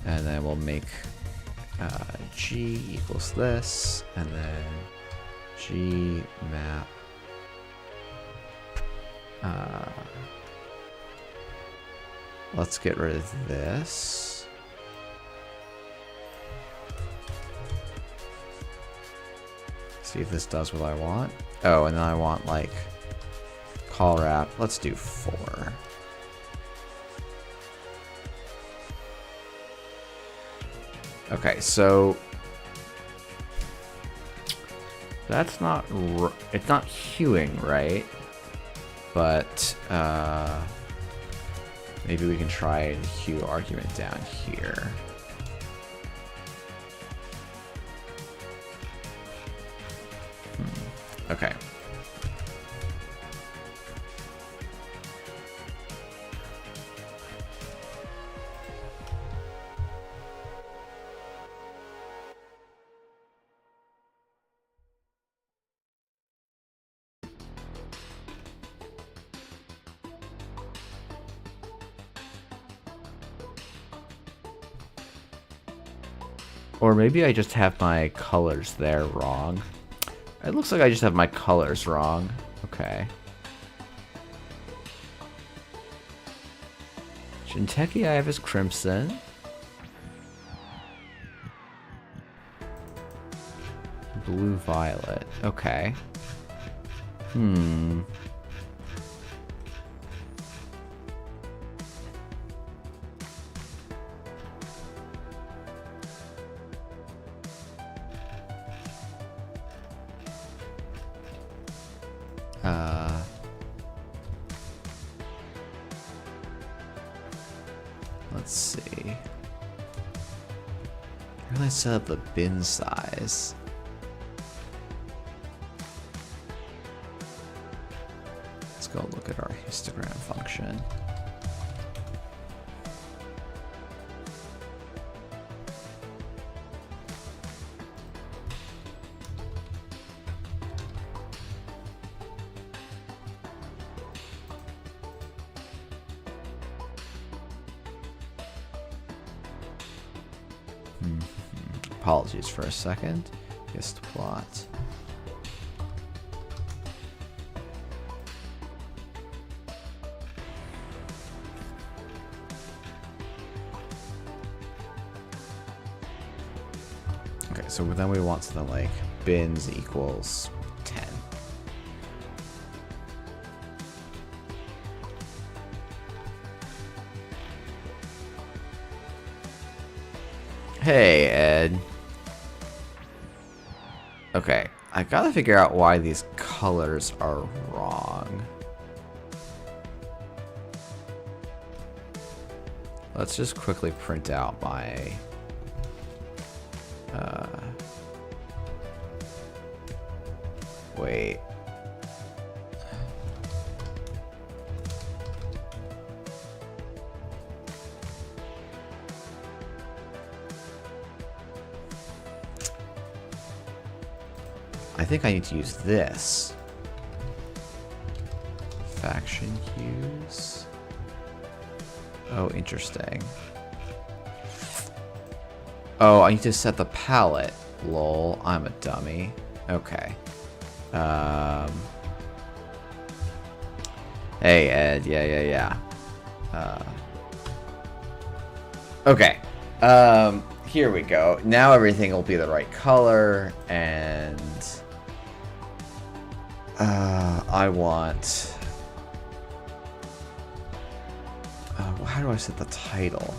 Speaker 1: and then we'll make G equals this, and then G map let's get rid of this. See if this does what I want. Oh, and then I want like call wrap. Let's do 4. Okay, so that's not, it's not hewing, right? But maybe we can try and hue argument down here. Okay. Or maybe I just have my colors there wrong. It looks like I just have my colors wrong. Okay. Jinteki I have as crimson. Blue violet. Okay. Let's see. How do I set up the bin size? Let's go look at our histogram function. Apologies for a second. Just plot. Okay, so then we want something like bins equals 10. Hey, Ed. Okay, I gotta figure out why these colors are wrong. Let's just quickly print out my... wait. I think I need to use this. Faction hues. Oh, interesting. Oh, I need to set the palette. Lol, I'm a dummy. Okay. Hey, Ed. Yeah. Okay. Here we go. Now everything will be the right color, and... I want... how do I set the title?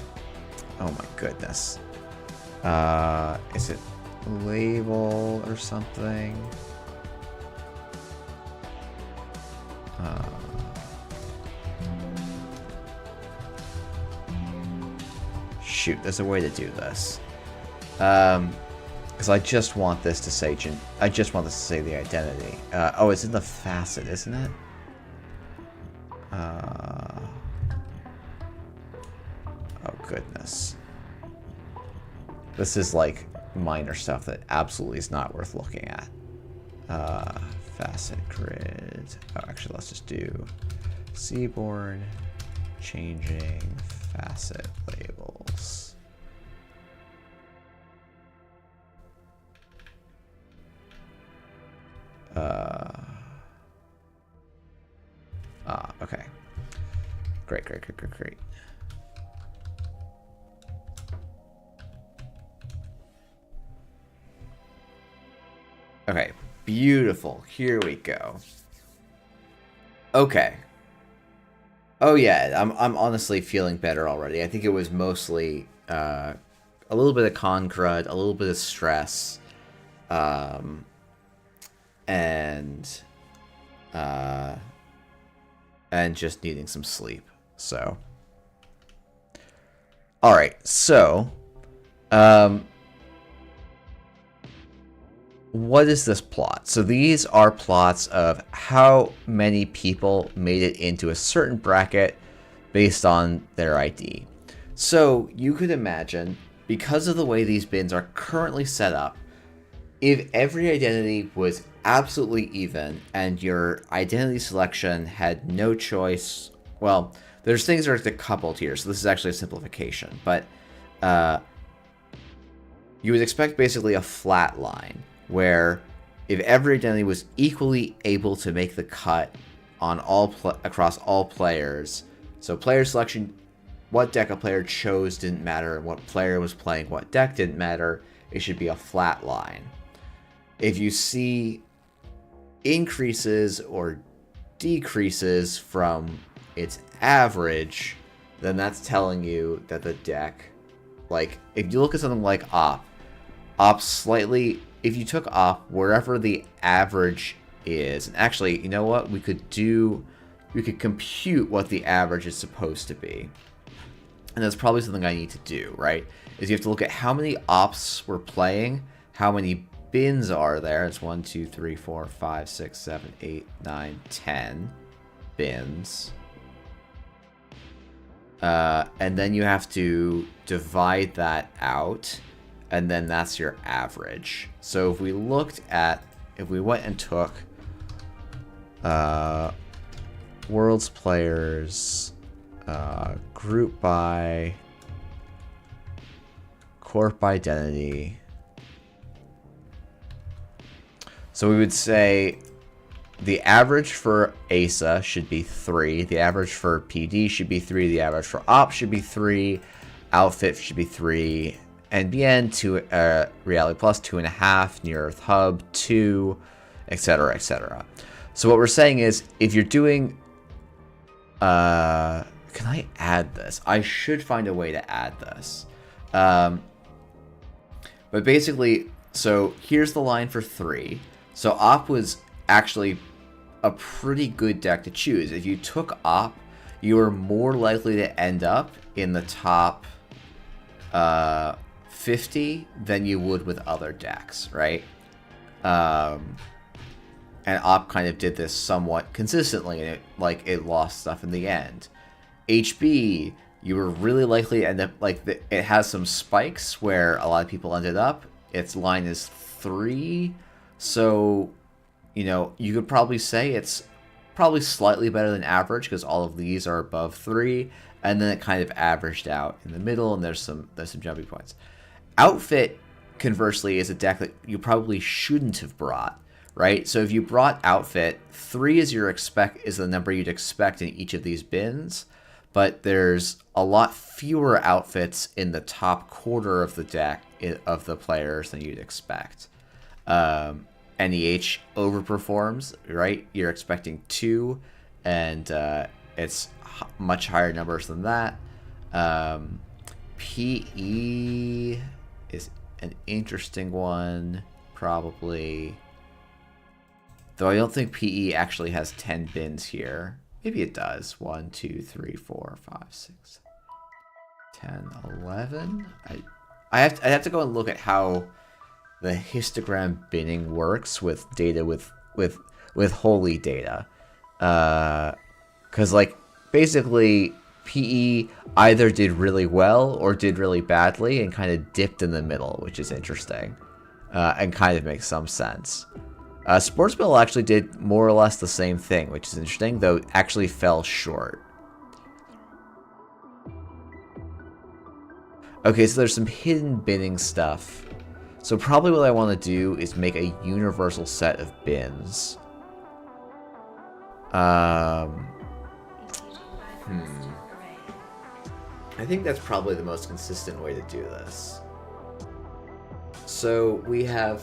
Speaker 1: Oh my goodness. Is it label or something? Shoot, there's a way to do this. Because I just want this to say the identity. Oh, it's in the facet, isn't it? Oh goodness. This is like minor stuff that absolutely is not worth looking at. Facet grid. Oh, actually, let's just do Seaborn changing facet labels. Okay. Great. Okay, beautiful. Here we go. Okay. Oh yeah, I'm honestly feeling better already. I think it was mostly a little bit of con crud, a little bit of stress, and just needing some sleep. So, all right. So, what is this plot? So these are plots of how many people made it into a certain bracket based on their ID. So you could imagine, because of the way these bins are currently set up, if every identity was absolutely even and your identity selection had no choice, well, there's things that are decoupled here, so this is actually a simplification, but you would expect basically a flat line where if every identity was equally able to make the cut on across all players, so player selection, what deck a player chose didn't matter, and what player was playing what deck didn't matter, it should be a flat line. If you see increases or decreases from its average, then that's telling you that the deck, like, if you look at something like Op slightly, if you took Op wherever the average is, and actually, you know what, we could compute what the average is supposed to be. And that's probably something I need to do, right? Is you have to look at how many Ops we're playing, how many bins are there. It's 1, 2, 3, 4, 5, 6, 7, 8, 9, 10 bins. And then you have to divide that out, and then that's your average. So if we went and took World's Players, group by Corp Identity. So we would say the average for ASA should be 3, the average for PD should be 3, the average for Op should be 3, Outfit should be 3, NBN 2, Reality Plus 2.5, Near Earth Hub 2, etc., etc. So what we're saying is, if you're doing, can I add this? I should find a way to add this. But basically, so here's the line for 3. So Op was actually a pretty good deck to choose. If you took Op, you were more likely to end up in the top 50 than you would with other decks, right? And Op kind of did this somewhat consistently, and it lost stuff in the end. HB, you were really likely to end up, it has some spikes where a lot of people ended up. Its line is 3, so, you know, you could probably say it's probably slightly better than average because all of these are above 3, and then it kind of averaged out in the middle, and there's some jumping points. Outfit, conversely, is a deck that you probably shouldn't have brought, right? So if you brought Outfit, 3 is the number you'd expect in each of these bins, but there's a lot fewer outfits in the top quarter of the deck of the players than you'd expect. NEH overperforms, right? You're expecting 2, and it's much higher numbers than that. PE is an interesting one, probably. Though I don't think PE actually has 10 bins here. Maybe it does. 1, 2, 3, 4, 5, 6, 10, 11. I'd have to go and look at how the histogram binning works with data with holy data. Because, like, basically, PE either did really well or did really badly and kind of dipped in the middle, which is interesting. And kind of makes some sense. Sports Bill actually did more or less the same thing, which is interesting, though actually fell short. Okay, so there's some hidden binning stuff. So probably what I want to do is make a universal set of bins. I think that's probably the most consistent way to do this. So we have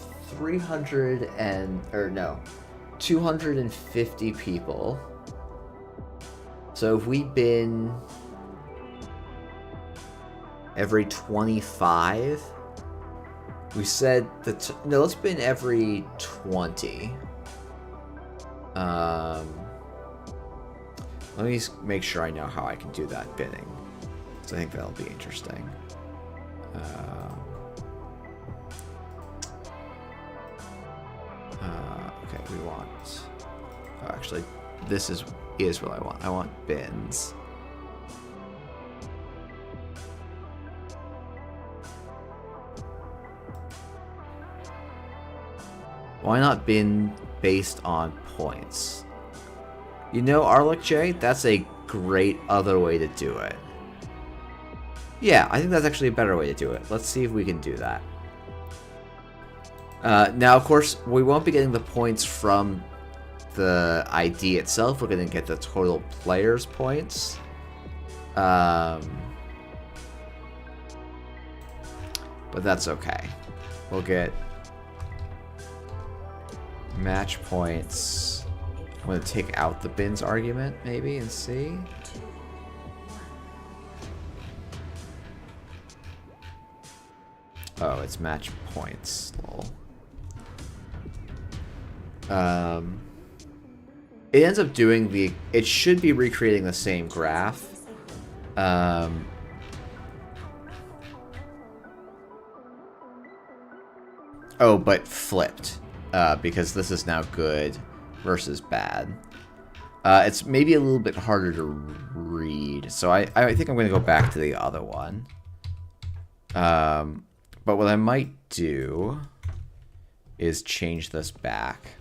Speaker 1: 250 people. So if we bin every 25, we said that no, let's bin every 20. Let me make sure I know how I can do that binning. So I think that'll be interesting. Okay, we want... Oh, actually, this is what I want. I want bins. Why not bin based on points? You know, Arlic J, that's a great other way to do it. Yeah, I think that's actually a better way to do it. Let's see if we can do that. Now, of course, we won't be getting the points from the ID itself. We're going to get the total players' points. But that's okay. We'll get match points. I'm going to take out the bins argument, maybe, and see. Oh, it's match points. Lol. It ends up doing the... It should be recreating the same graph. Oh, but flipped. Because this is now good versus bad. It's maybe a little bit harder to read. So I think I'm going to go back to the other one. But what I might do is change this back.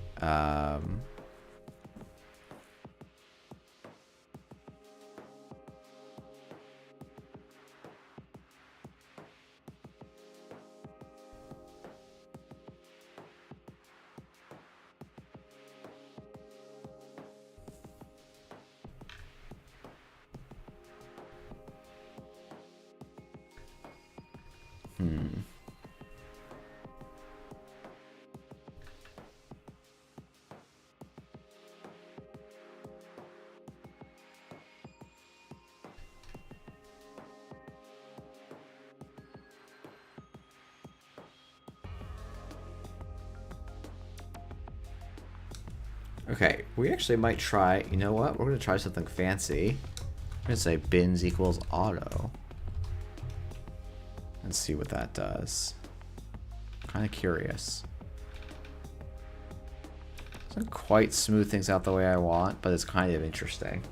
Speaker 1: Okay, we actually might try... You know what? We're going to try something fancy. I'm going to say bins equals auto. And see what that does. Kind of curious. Doesn't quite smooth things out the way I want, but it's kind of interesting.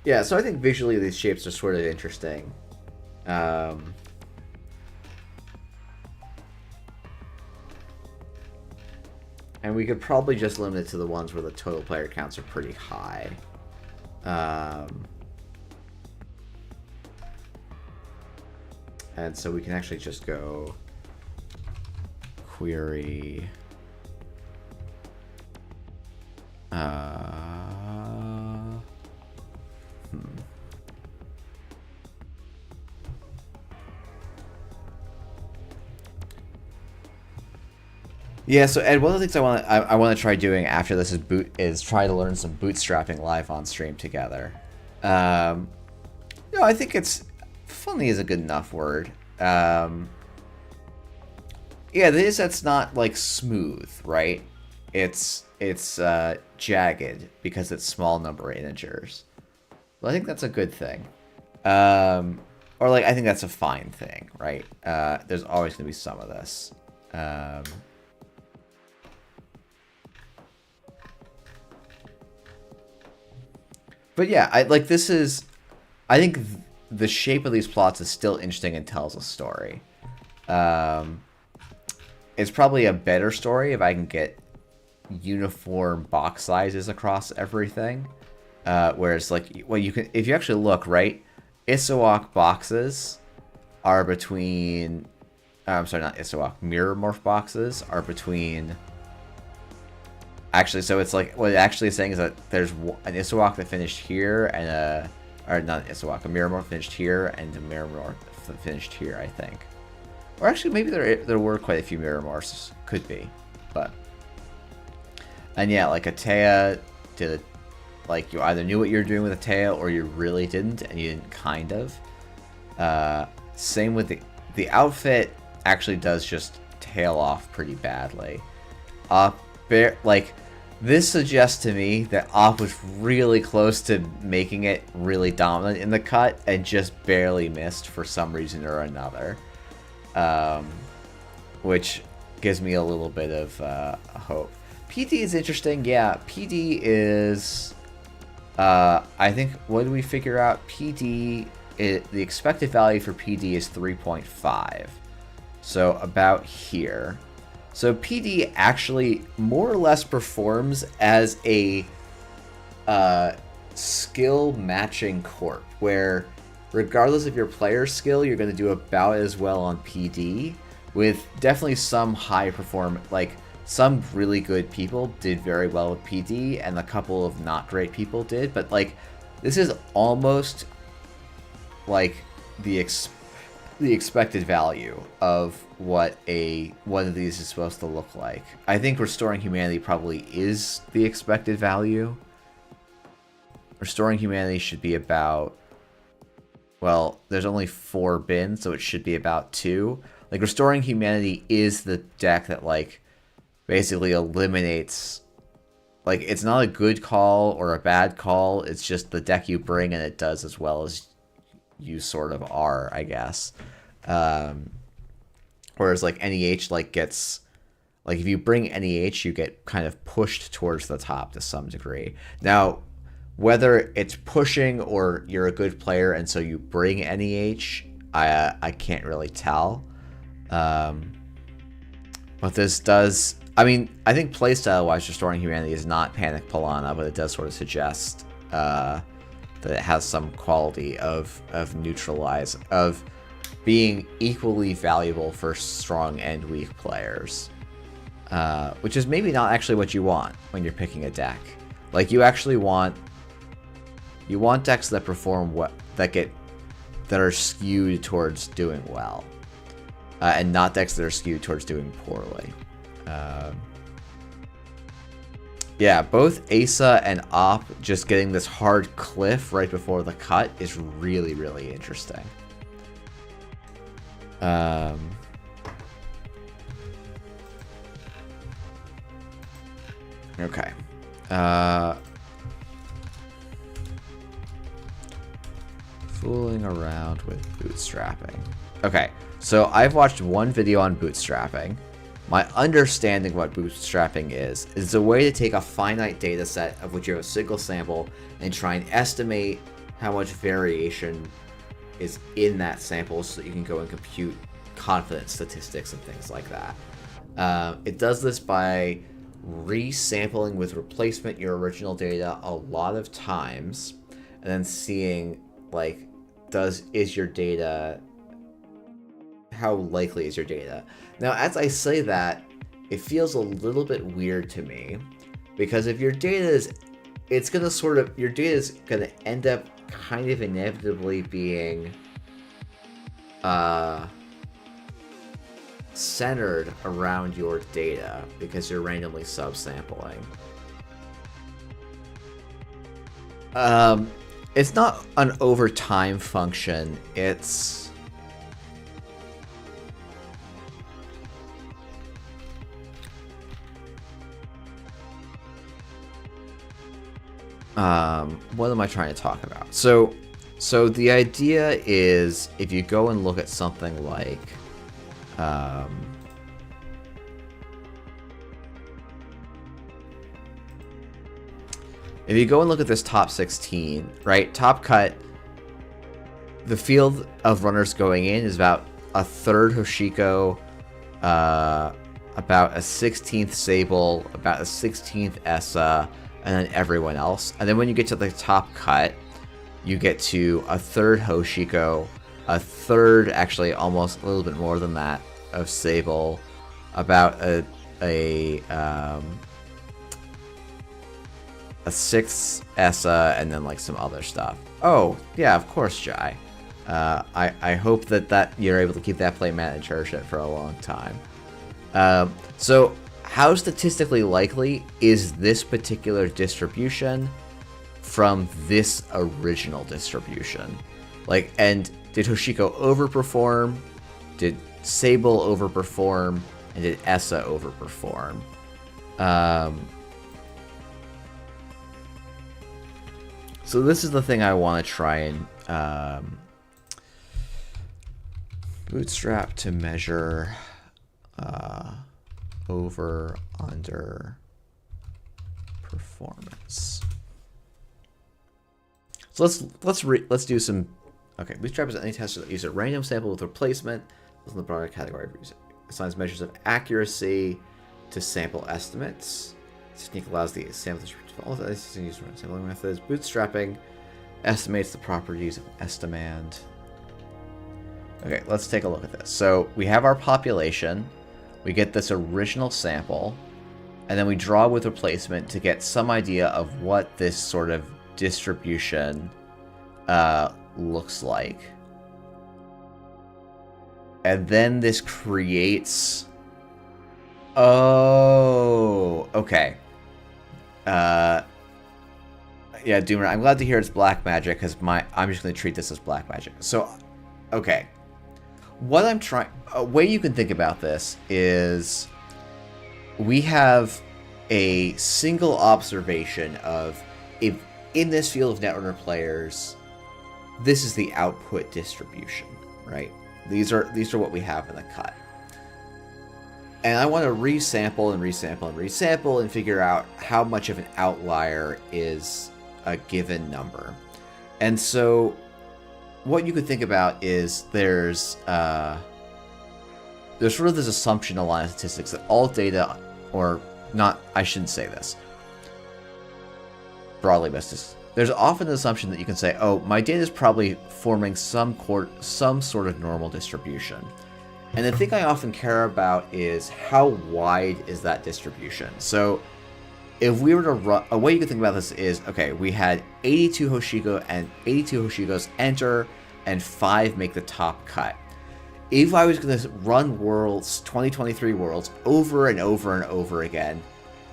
Speaker 1: Yeah, so I think visually these shapes are sort of interesting. And we could probably just limit it to the ones where the total player counts are pretty high. And so we can actually just go query Yeah, so Ed, one of the things I want to try doing after this is try to learn some bootstrapping live on stream together. I think it's funny is a good enough word. Yeah, that's not like smooth, right? It's jagged because it's small number integers. Well, I think that's a good thing. Or like I think that's a fine thing, right? There's always gonna be some of this. But yeah, I think the shape of these plots is still interesting and tells a story. It's probably a better story if I can get uniform box sizes across everything. Whereas, like, well, you can, if you actually look, right, Isowok boxes are between, I'm sorry, not Isowok, Mirror Morph boxes are between, actually, so it's like, what it actually is saying is that there's an Isowok that finished here, and or not an Isowok, a Mirror Morph finished here, and a Mirror Morph that finished here, I think. Or actually, maybe there were quite a few Mirror Morphs, could be, but. And yeah, like Atea did it, like you either knew what you were doing with Atea or you really didn't, and you didn't kind of. Same with the outfit actually does just tail off pretty badly. Like this suggests to me that Op was really close to making it really dominant in the cut and just barely missed for some reason or another. Which gives me a little bit of hope. PD is interesting. Yeah, PD is... I think, what did we figure out? PD, the expected value for PD is 3.5. So about here. So PD actually more or less performs as a skill matching corp, where regardless of your player skill, you're going to do about as well on PD, with definitely some high perform, like some really good people did very well with PD, and a couple of not great people did, but like this is almost like the expected value of what one of these is supposed to look like. I think Restoring Humanity probably is the expected value. Restoring Humanity should be about, well, there's only 4 bins, so it should be about 2. Like, Restoring Humanity is the deck that, like, basically eliminates, like, it's not a good call or a bad call, it's just the deck you bring and it does as well as you sort of are, I guess. Whereas, like, NEH, like, gets, like, if you bring NEH, you get kind of pushed towards the top to some degree. Now, whether it's pushing or you're a good player and so you bring NEH, I can't really tell. But this does, I mean, I think playstyle-wise, Restoring Humanity is not Panic Pilana, but it does sort of suggest that it has some quality of neutralize, of being equally valuable for strong and weak players. Which is maybe not actually what you want when you're picking a deck. Like, you actually want... You want decks that perform that are skewed towards doing well, and not decks that are skewed towards doing poorly. Yeah, both Asa and Op just getting this hard cliff right before the cut is really, really interesting. Okay. Fooling around with bootstrapping. Okay, so I've watched one video on bootstrapping. My understanding of what bootstrapping is a way to take a finite data set of which you have a single sample and try and estimate how much variation is in that sample so that you can go and compute confidence statistics and things like that. It does this by resampling with replacement your original data a lot of times and then seeing, like, is your data, how likely is your data? Now, as I say that, it feels a little bit weird to me, because if your data is, it's gonna sort of, your data is gonna end up kind of inevitably being centered around your data because you're randomly subsampling. It's not an over time function, it's... What am I trying to talk about? So the idea is if you go and look at something like, if you go and look at this top 16, right? Top cut, the field of runners going in is about a third Hoshiko, about a 16th Sable, about a 16th Essa, and then everyone else. And then when you get to the top cut, you get to a third Hoshiko, a third, actually almost a little bit more than that, of Sable, about a sixth Essa, and then like some other stuff. Oh, yeah, of course, Jai. I hope that you're able to keep that play manager shit for a long time. So how statistically likely is this particular distribution from this original distribution? Like, and did Hoshiko overperform? Did Sable overperform? And did Essa overperform? So this is the thing I want to try and bootstrap to measure over under performance. So let's do some. Okay, bootstrap is any test that uses a random sample with replacement within the broader category of music. Assigns measures of accuracy to sample estimates. This technique allows the sample to all the sampling methods. Bootstrapping estimates the properties of estimand. Okay, let's take a look at this. So we have our population. We get this original sample, and then we draw with replacement to get some idea of what this sort of distribution looks like. And then this creates... Oh, okay. Yeah, Doomer, I'm glad to hear it's black magic, because I'm just going to treat this as black magic. So, okay. What I'm trying... A way you can think about this is we have a single observation of, if in this field of Netrunner players, this is the output distribution, right? These are what we have in the cut. And I want to resample and resample and resample and figure out how much of an outlier is a given number. And so what you could think about is there's sort of this assumption in a lot of statistics that all data, or not, I shouldn't say this, broadly best, there's often an assumption that you can say, oh, my data is probably forming some sort of normal distribution. And the thing I often care about is how wide is that distribution. So if we were to run, a way you can think about this is, okay, we had 82 Hoshiko and 82 Hoshikos enter, and 5 make the top cut. If I was going to run Worlds, 2023 Worlds, over and over and over again,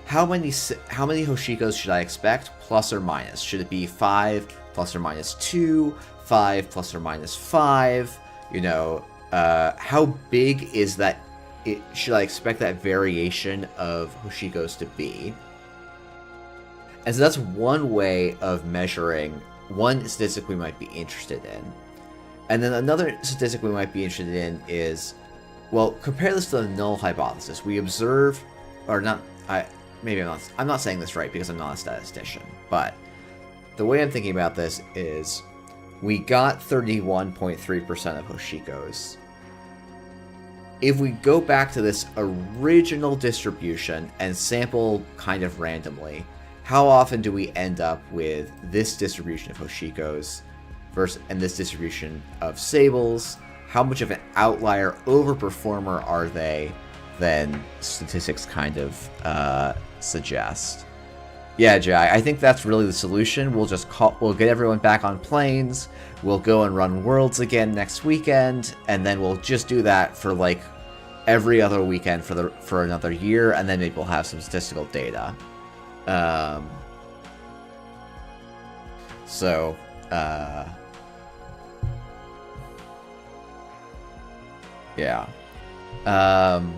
Speaker 1: how many Hoshikos should I expect, plus or minus? Should it be 5 plus or minus 2, 5 plus or minus 5? You know, how big is that? Should I expect that variation of Hoshikos to be? And so that's one way of measuring one statistic we might be interested in. And then another statistic we might be interested in is, well, compare this to the null hypothesis. We observe, or not, I'm not saying this right because I'm not a statistician, but the way I'm thinking about this is we got 31.3% of Hoshikos. If we go back to this original distribution and sample kind of randomly, how often do we end up with this distribution of Hoshikos and this distribution of Sables? How much of an outlier overperformer are they than statistics kind of suggest? Yeah, Jai, I think that's really the solution. We'll get everyone back on planes. We'll go and run Worlds again next weekend, and then we'll just do that for like every other weekend for another year, and then maybe we'll have some statistical data. Yeah. And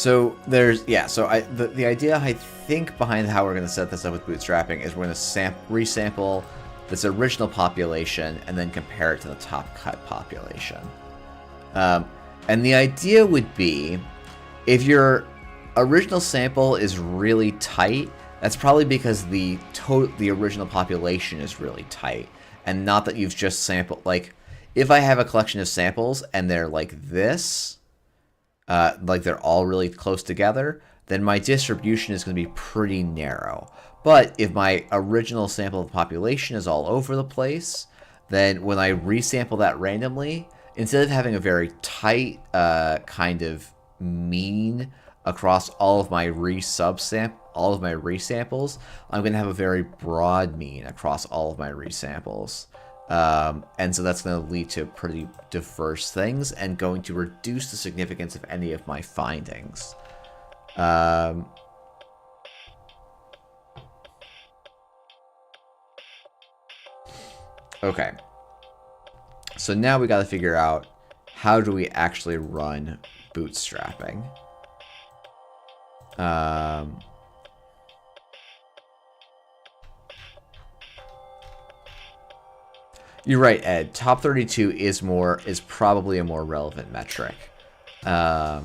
Speaker 1: So there's, yeah, so the idea I think behind how we're going to set this up with bootstrapping is we're going to resample this original population and then compare it to the top cut population. And the idea would be, if your original sample is really tight, that's probably because the original population is really tight, and not that you've just sampled. Like, if I have a collection of samples and they're like this, like they're all really close together, then my distribution is going to be pretty narrow. But if my original sample of the population is all over the place, then when I resample that randomly, instead of having a very tight kind of mean across all of my resamples, I'm going to have a very broad mean across all of my resamples. And so that's going to lead to pretty diverse things and going to reduce the significance of any of my findings. Okay. So now we got to figure out, how do we actually run bootstrapping? You're right, Ed. Top 32 is probably a more relevant metric. But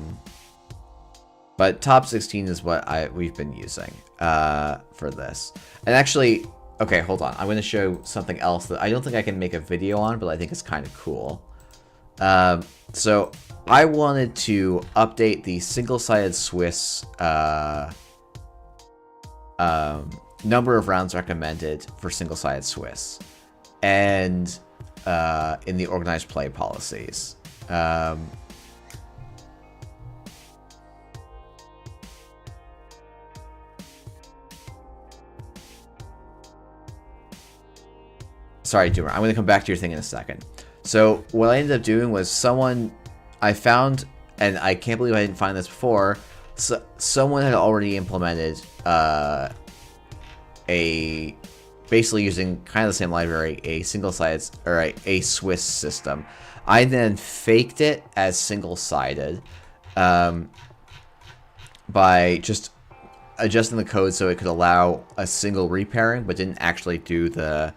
Speaker 1: top 16 is what we've been using for this. And actually, okay, hold on. I'm going to show something else that I don't think I can make a video on, but I think it's kind of cool. So I wanted to update the single-sided Swiss number of rounds recommended for single-sided Swiss, and in the organized play policies. Sorry, Doomer. I'm going to come back to your thing in a second. So what I ended up doing was I found, and I can't believe I didn't find this before, so someone had already implemented basically using kind of the same library, a single-sided, or a Swiss system. I then faked it as single-sided by just adjusting the code so it could allow a single repairing, but didn't actually do the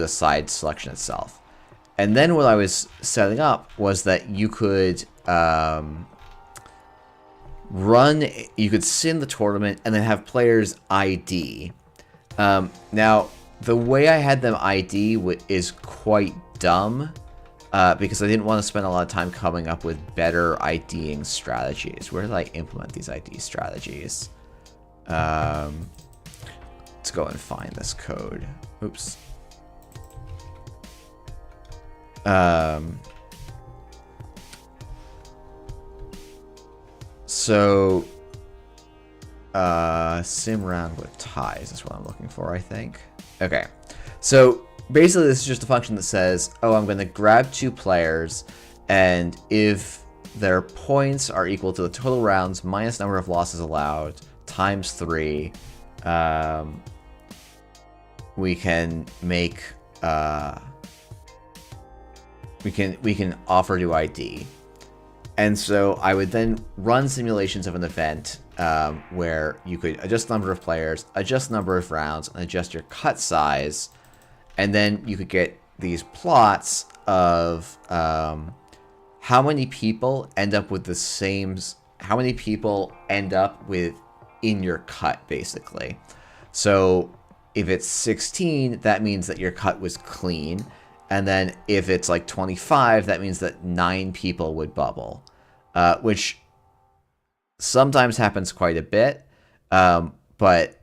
Speaker 1: side selection itself. And then what I was setting up was that you could you could sim the tournament and then have players ID. Now, the way I had them ID is quite dumb, because I didn't want to spend a lot of time coming up with better IDing strategies. Where did I implement these ID strategies? Let's go and find this code. Oops. So, sim round with ties is what I'm looking for, I think. Okay. So, basically this is just a function that says, oh, I'm going to grab two players, and if their points are equal to the total rounds minus number of losses allowed times 3, we can make we can offer to ID. And so I would then run simulations of an event where you could adjust the number of players, adjust the number of rounds, and adjust your cut size, and then you could get these plots of how many people end up with how many people end up with in your cut, basically. So if it's 16, that means that your cut was clean. And then if it's like 25, that means that 9 people would bubble, which sometimes happens quite a bit, but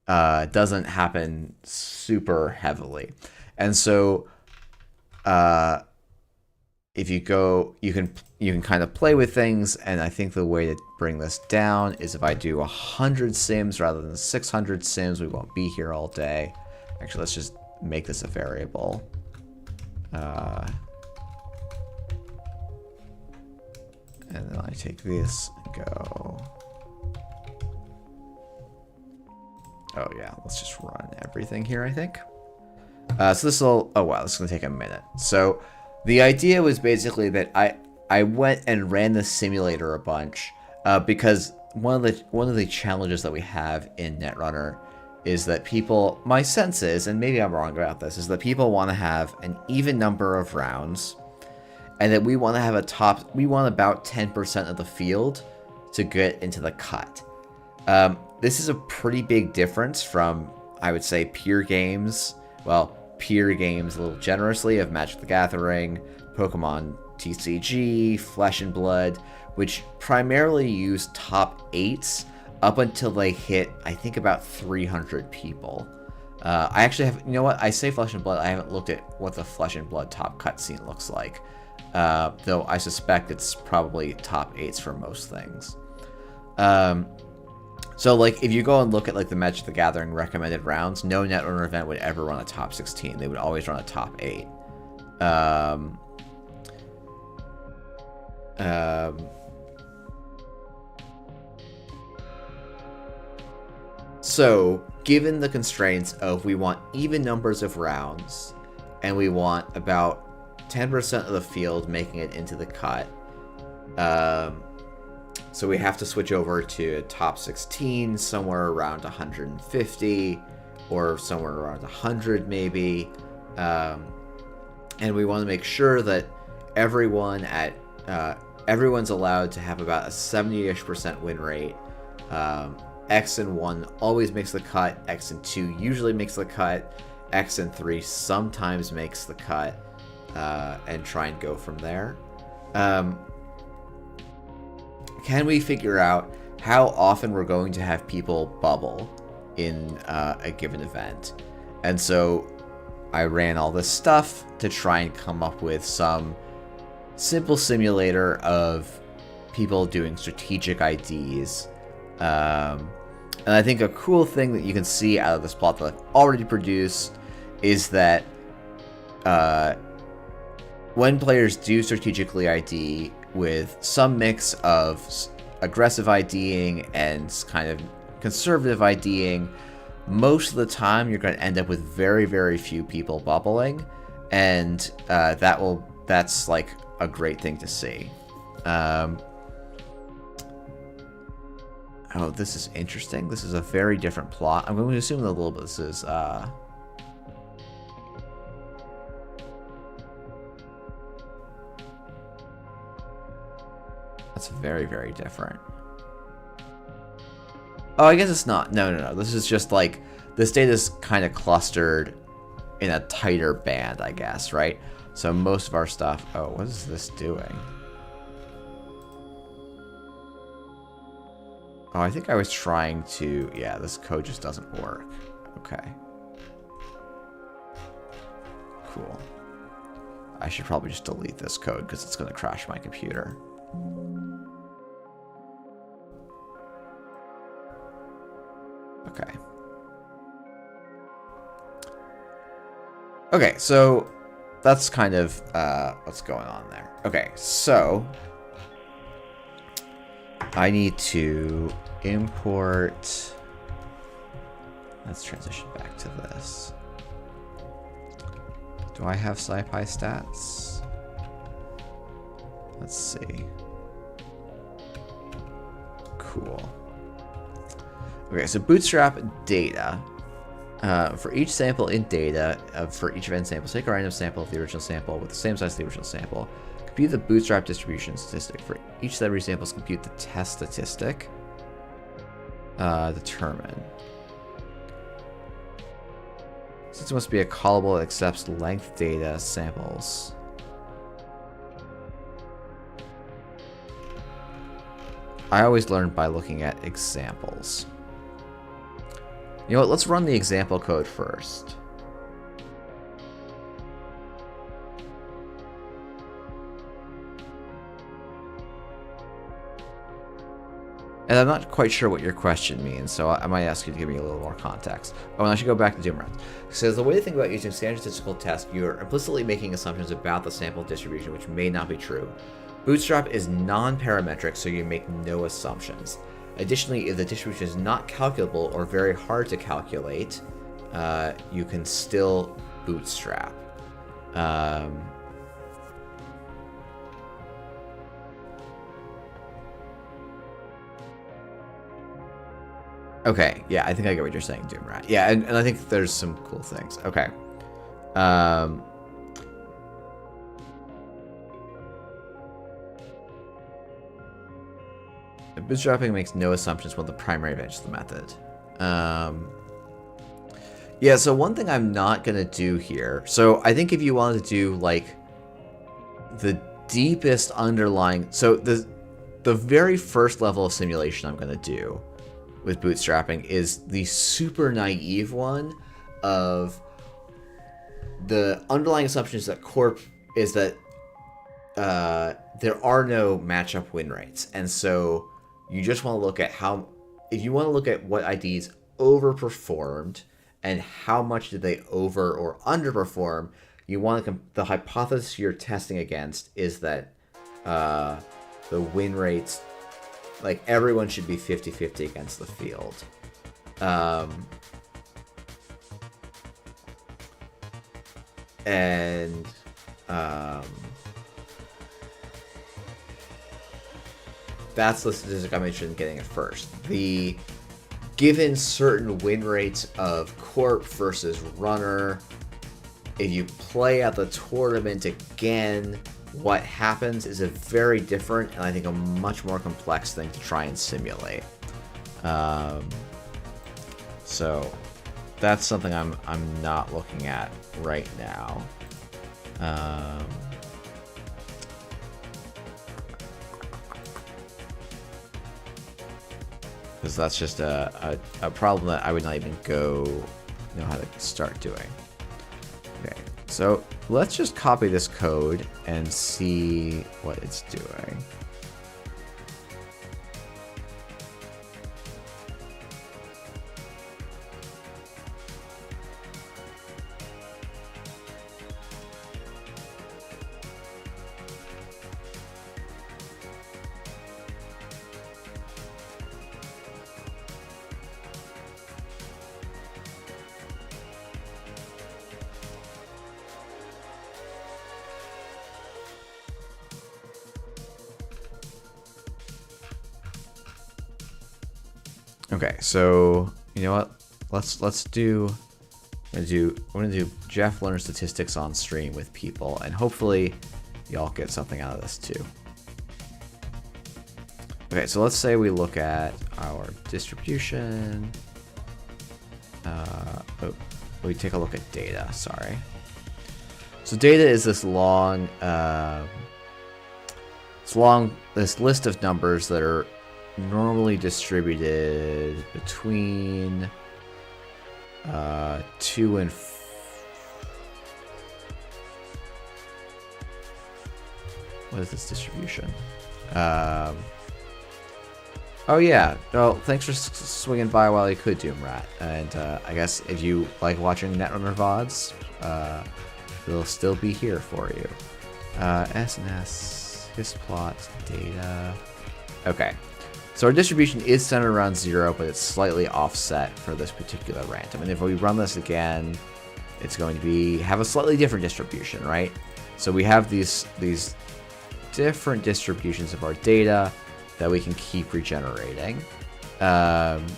Speaker 1: doesn't happen super heavily. And so if you go, you can kind of play with things, and I think the way to bring this down is if I do 100 sims rather than 600 sims. We won't be here all day. Actually, let's just make this a variable. And then I take this and go. Oh yeah, let's just run everything here, I think. So this will, oh wow, this is gonna take a minute. So the idea was basically that I went and ran the simulator a bunch because one of the challenges that we have in Netrunner is that people, my sense is, and maybe I'm wrong about this, is that people want to have an even number of rounds, and that we want to have we want about 10% of the field to get into the cut. This is a pretty big difference from, I would say, peer games. Well, peer games a little generously of Magic the Gathering, Pokemon TCG, Flesh and Blood, which primarily use top 8s up until they hit, I think, about 300 people. I actually have, you know what, I say Flesh and Blood, I haven't looked at what the Flesh and Blood top cutscene looks like. Though I suspect it's probably top 8s for most things. So, like, if you go and look at, like, the Magic the Gathering recommended rounds, no Netrunner event would ever run a top 16. They would always run a top 8. So, given the constraints of we want even numbers of rounds, and we want about 10% of the field making it into the cut, so we have to switch over to a top 16, somewhere around 150, or somewhere around 100 maybe. And we want to make sure that everyone's allowed to have about a 70-ish% win rate. X and 1 always makes the cut. X and 2 usually makes the cut. X and 3 sometimes makes the cut. And try and go from there. Can we figure out how often we're going to have people bubble in a given event? And so I ran all this stuff to try and come up with some simple simulator of people doing strategic IDs. And I think a cool thing that you can see out of this plot that I've already produced is that when players do strategically ID with some mix of aggressive IDing and kind of conservative IDing, most of the time you're going to end up with very, very few people bubbling, and that's like a great thing to see. Oh, this is interesting. This is a very different plot. I'm going to assume that a little bit this is that's very, very different. Oh, I guess it's not. No. This is just like, this data is kind of clustered in a tighter band, I guess, right? So most of our stuff... Oh, what is this doing? Oh, I think I was trying to... Yeah, this code just doesn't work. Okay. Cool. I should probably just delete this code because it's going to crash my computer. Okay. Okay, so that's kind of what's going on there. Okay, so I need to import... Let's transition back to this. Do I have SciPy stats? Let's see. Cool. Okay, so Bootstrap data. For each sample in data, for each event sample, take a random sample of the original sample with the same size as the original sample. Compute the Bootstrap distribution statistic. For each set of samples, compute the test statistic. Determine. Since it must be a callable that accepts length data samples. I always learn by looking at examples. You know what, let's run the example code first. And I'm not quite sure what your question means, so I might ask you to give me a little more context. Oh, and I should go back to Doom Rounds. It says, the way to think about using standard statistical tests, you're implicitly making assumptions about the sample distribution, which may not be true. Bootstrap is non-parametric, so you make no assumptions. Additionally, if the distribution is not calculable or very hard to calculate, you can still bootstrap. Okay, yeah, I think I get what you're saying, Doomrat. Yeah, and I think there's some cool things. Okay. Um, bootstrapping makes no assumptions about the primary advantage of the method. Yeah, so one thing I'm not going to do here. So I think if you wanted to do, like, the deepest underlying... So the very first level of simulation I'm going to do with bootstrapping is the super naive one of the underlying assumptions that Corp is that there are no matchup win rates. And so you just want to look at how... If you want to look at what IDs overperformed and how much did they over or underperform, you want to... The hypothesis you're testing against is that the win rates, like, everyone should be 50-50 against the field. That's the statistic I'm interested in getting at first. The given certain win rates of Corp versus Runner, if you play at the tournament again, what happens is a very different and I think a much more complex thing to try and simulate. So that's something I'm not looking at right now. Because that's just a problem that I would not even know how to start doing. Okay, so let's just copy this code and see what it's doing. Okay, so you know what? Let's do. I'm gonna do Jeff learns statistics on stream with people, and hopefully y'all get something out of this too. Okay, so let's say we look at our distribution. We take a look at data. Sorry. So data is this long, this list of numbers that are normally distributed between 2 and what is this distribution? Oh yeah. Well, thanks for swinging by while you could, Doomrat. And I guess if you like watching Netrunner VODs, they'll still be here for you. SNS, hisplot, data. Okay. So our distribution is centered around 0, but it's slightly offset for this particular random. And if we run this again, it's going to have a slightly different distribution, right? So we have these different distributions of our data that we can keep regenerating. And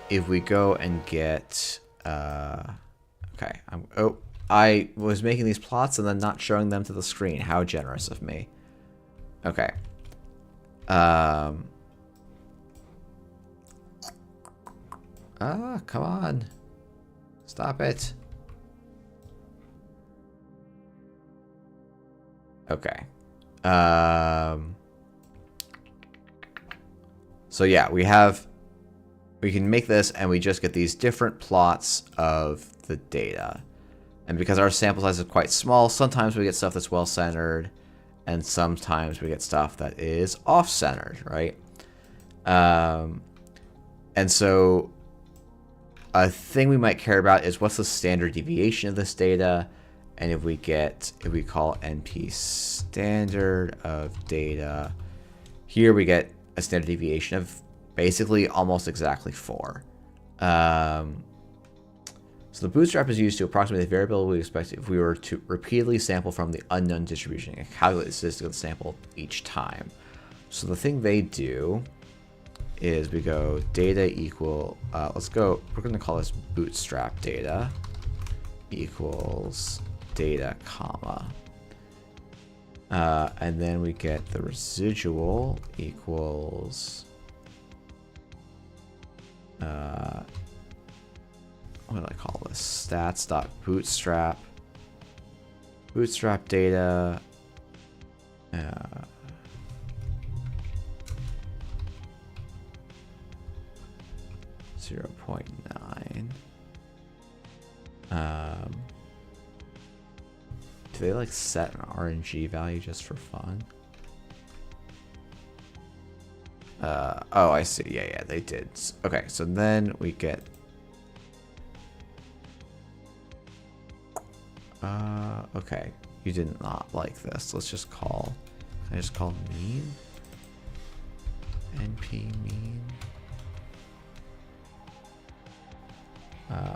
Speaker 1: if we go and get... okay, I was making these plots and then not showing them to the screen. How generous of me. Okay. Come on. Stop it. Okay. So yeah, we can make this and we just get these different plots of the data. And because our sample size is quite small, sometimes we get stuff that's well-centered, and sometimes we get stuff that is off-centered, right? And so a thing we might care about is what's the standard deviation of this data, and if we call NP standard of data, here we get a standard deviation of basically almost exactly 4. So the bootstrap is used to approximate the variability we expect if we were to repeatedly sample from the unknown distribution and calculate the statistical sample each time. So the thing they do is we go data equal, we're going to call this bootstrap data equals data, comma. And then we get the residual equals, what do I call this? Stats.bootstrap, bootstrap data, 0.9. Do they like set an RNG value just for fun? Oh, I see. Yeah, they did. Okay, so then we get. Okay, you did not like this. Let's just call. Can I just call mean? NP mean.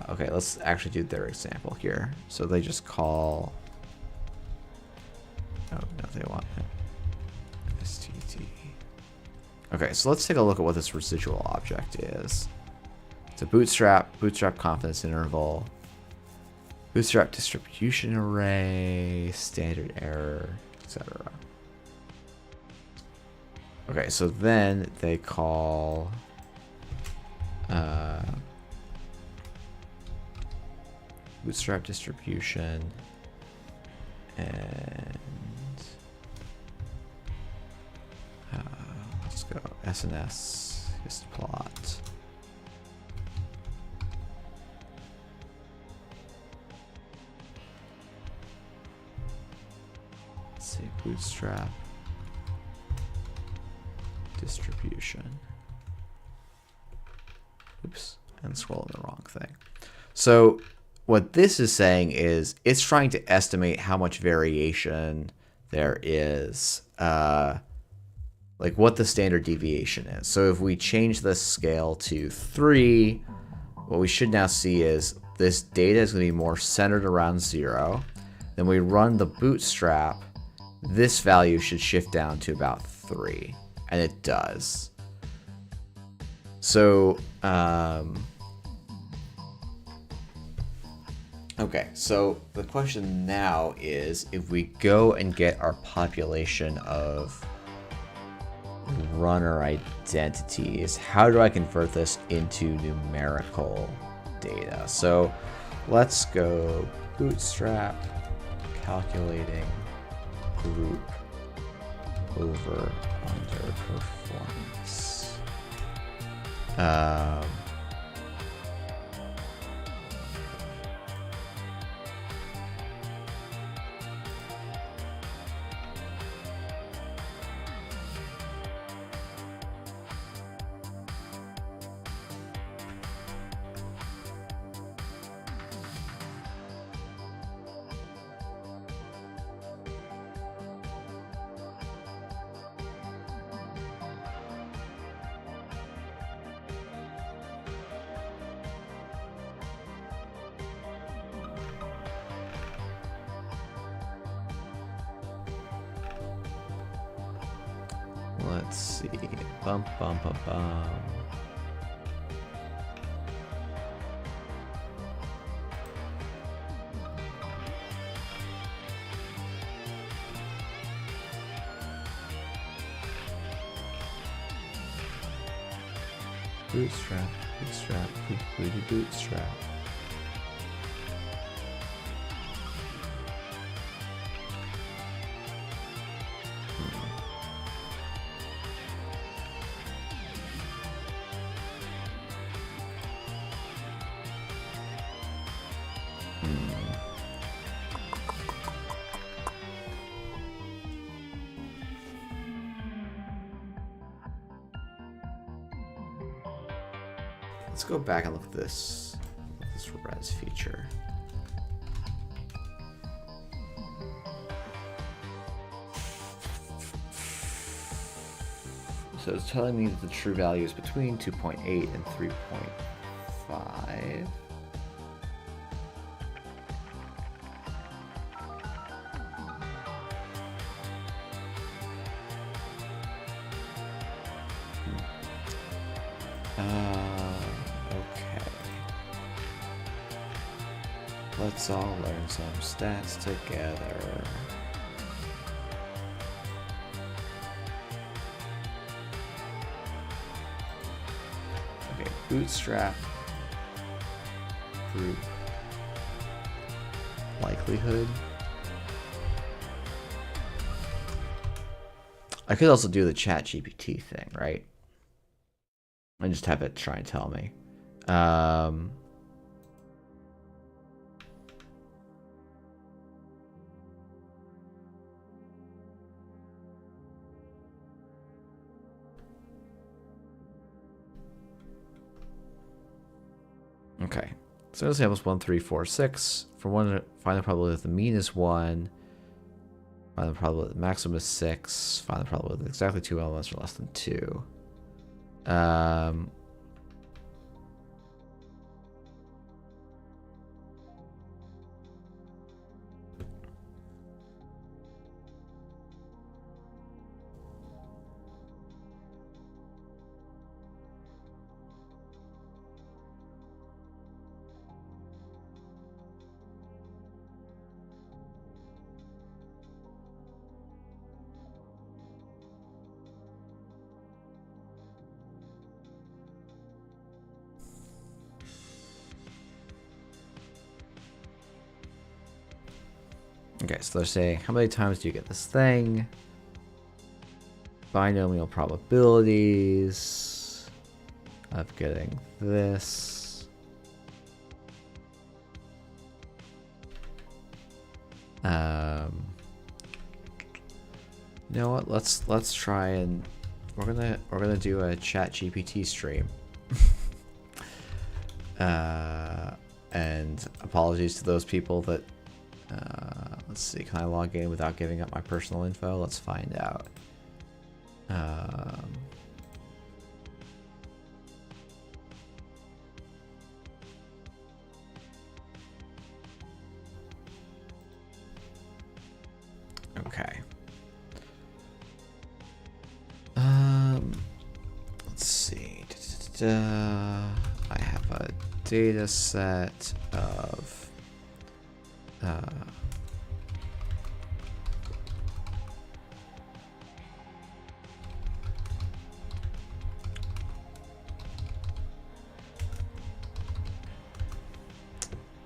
Speaker 1: Okay, let's actually do their example here. So they just call. Oh no, they want it. STT. Okay, so let's take a look at what this residual object is. It's a bootstrap confidence interval, bootstrap distribution array, standard error, etc. Okay, so then they call bootstrap distribution and let's go SNS hist plot. Let's see, bootstrap distribution. Oops, and scrolling the wrong thing. So what this is saying is it's trying to estimate how much variation there is, like what the standard deviation is. So if we change the scale to 3, what we should now see is this data is going to be more centered around 0. Then we run the bootstrap. This value should shift down to about 3, and it does. So, okay, so the question now is if we go and get our population of runner identities, how do I convert this into numerical data? So let's go bootstrap calculating group over under performance. Let's see. Bum, bum, bum, bum. Bootstrap, bootstrap, booty bootstrap. Let's go back and look at this res feature. So it's telling me that the true value is between 2.8 and 3.5. Okay. Let's all learn some stats together. Okay, bootstrap. Group. Likelihood. I could also do the ChatGPT thing, right? And just have it try and tell me. Okay. So examples 1, 3, 4, 6. For one, find the probability that the mean is 1. Find the probability that the maximum is 6. Find the probability that exactly 2 elements are less than 2. Okay, so they're saying, how many times do you get this thing? Binomial probabilities of getting this. You know what? Let's try and we're gonna do a ChatGPT stream. And apologies to those people that. Let's see. Can I log in without giving up my personal info? Let's find out. Okay. Let's see. I have a data set of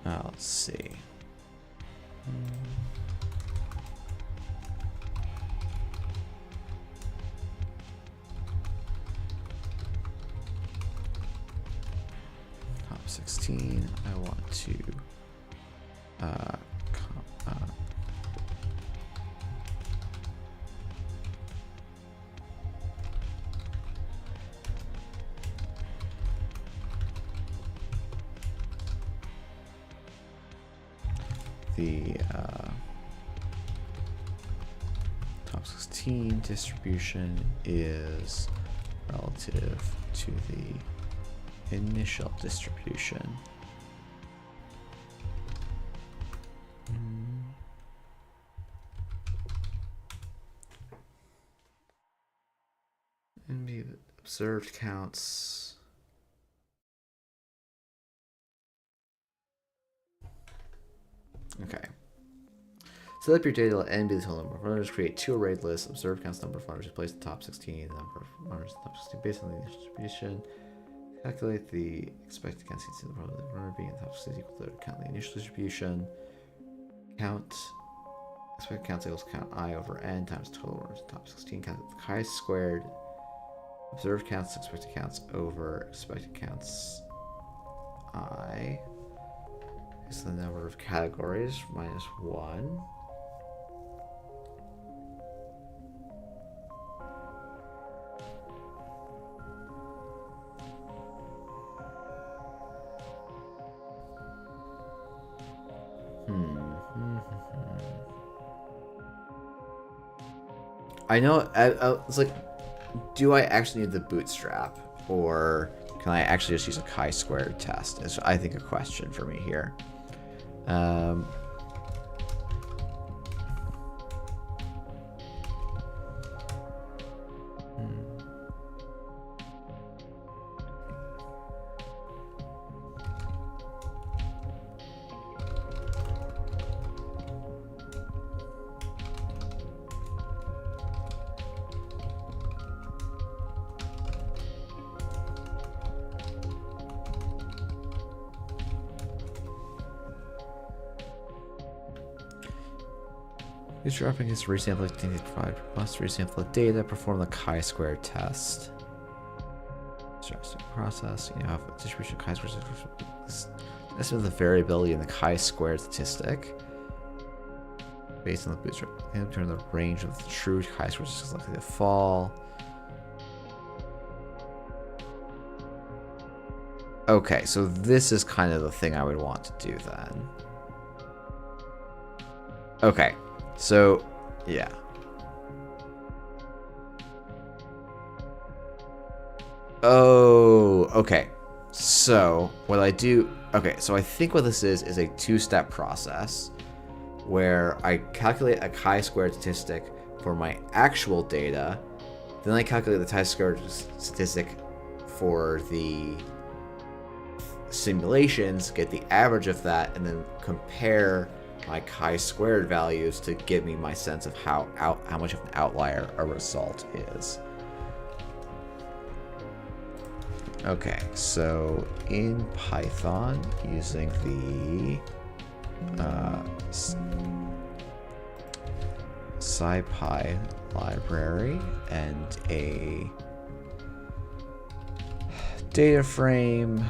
Speaker 1: let's see. Top 16. I want to the top 16 distribution is relative to the initial distribution. And the observed counts. Okay. Set up your data, let n be the total number of runners, create two arrayed lists, observed counts number of runners, replace the top 16, the number of runners in the top 16 based on the initial distribution. Calculate the expected count of the probability of the runner being in the top 16 equal to count the initial distribution. Count expected counts equals count I over n times total runners in the top 16. Count the chi-squared. Observed counts, expected counts over expected counts I is the number of categories minus 1. I know, it's like, do I actually need the bootstrap, or can I actually just use a chi-squared test? Is, I think, a question for me here. User up against resampling data provide must resample the data, perform the chi-square test. Process, you have distribution of chi-square. This is the variability in the chi-square statistic. Based on the bootstrap, determine the range of the true chi-squares is likely to fall. Okay, so this is kind of the thing I would want to do then. Okay, so yeah. Oh, okay. So what I do, okay, so I think what this is a two-step process where I calculate a chi-squared statistic for my actual data, then I calculate the chi-squared statistic for the simulations, get the average of that, and then compare my chi-squared values to give me my sense of how much of an outlier a result is. Okay, so in Python, using the SciPy library and a data frame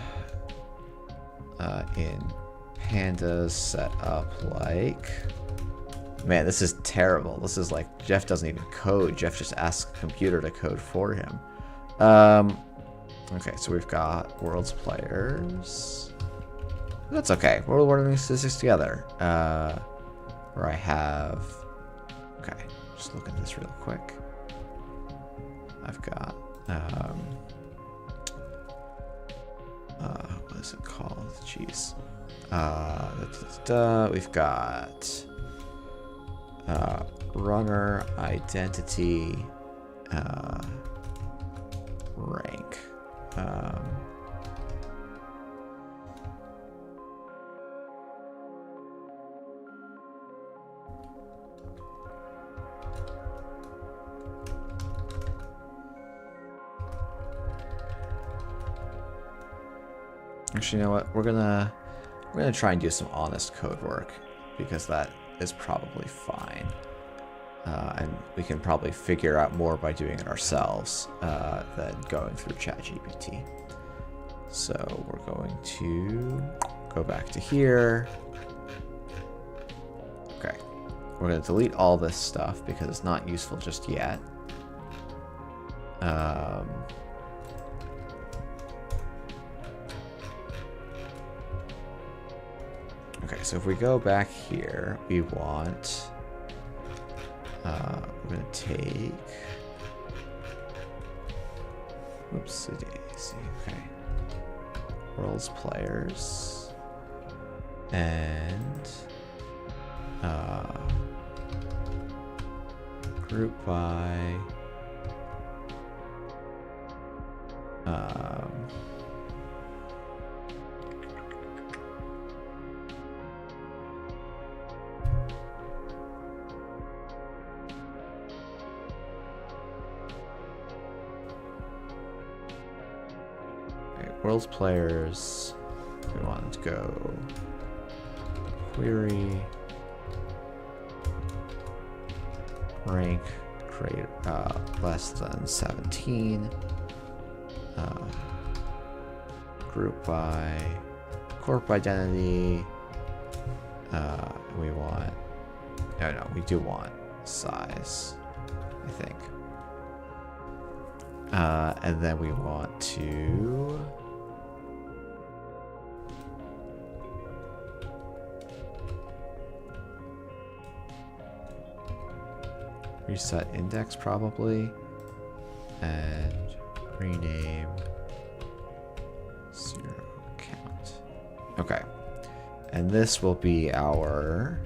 Speaker 1: in pandas set up like... Man, this is terrible. This is like Jeff doesn't even code. Jeff just asks the computer to code for him. Okay, so we've got world's players. That's okay. We're learning statistics together. Where I have... Okay, just look at this real quick. I've got... what is it called? Jeez. We've got... runner, identity, rank. Actually, you know what? We're gonna try and do some honest code work because that is probably fine. And we can probably figure out more by doing it ourselves than going through ChatGPT. So we're going to go back to here. Okay. We're going to delete all this stuff because it's not useful just yet. Okay, so if we go back here, we want... we're going to take... Oopsie daisy, okay. World's players. And... group by... world's players, we want to go query rank create less than 17, group by corp identity, we want, no, we do want size, I think. And then we want to reset index probably, and rename 0 count. Okay, and this will be our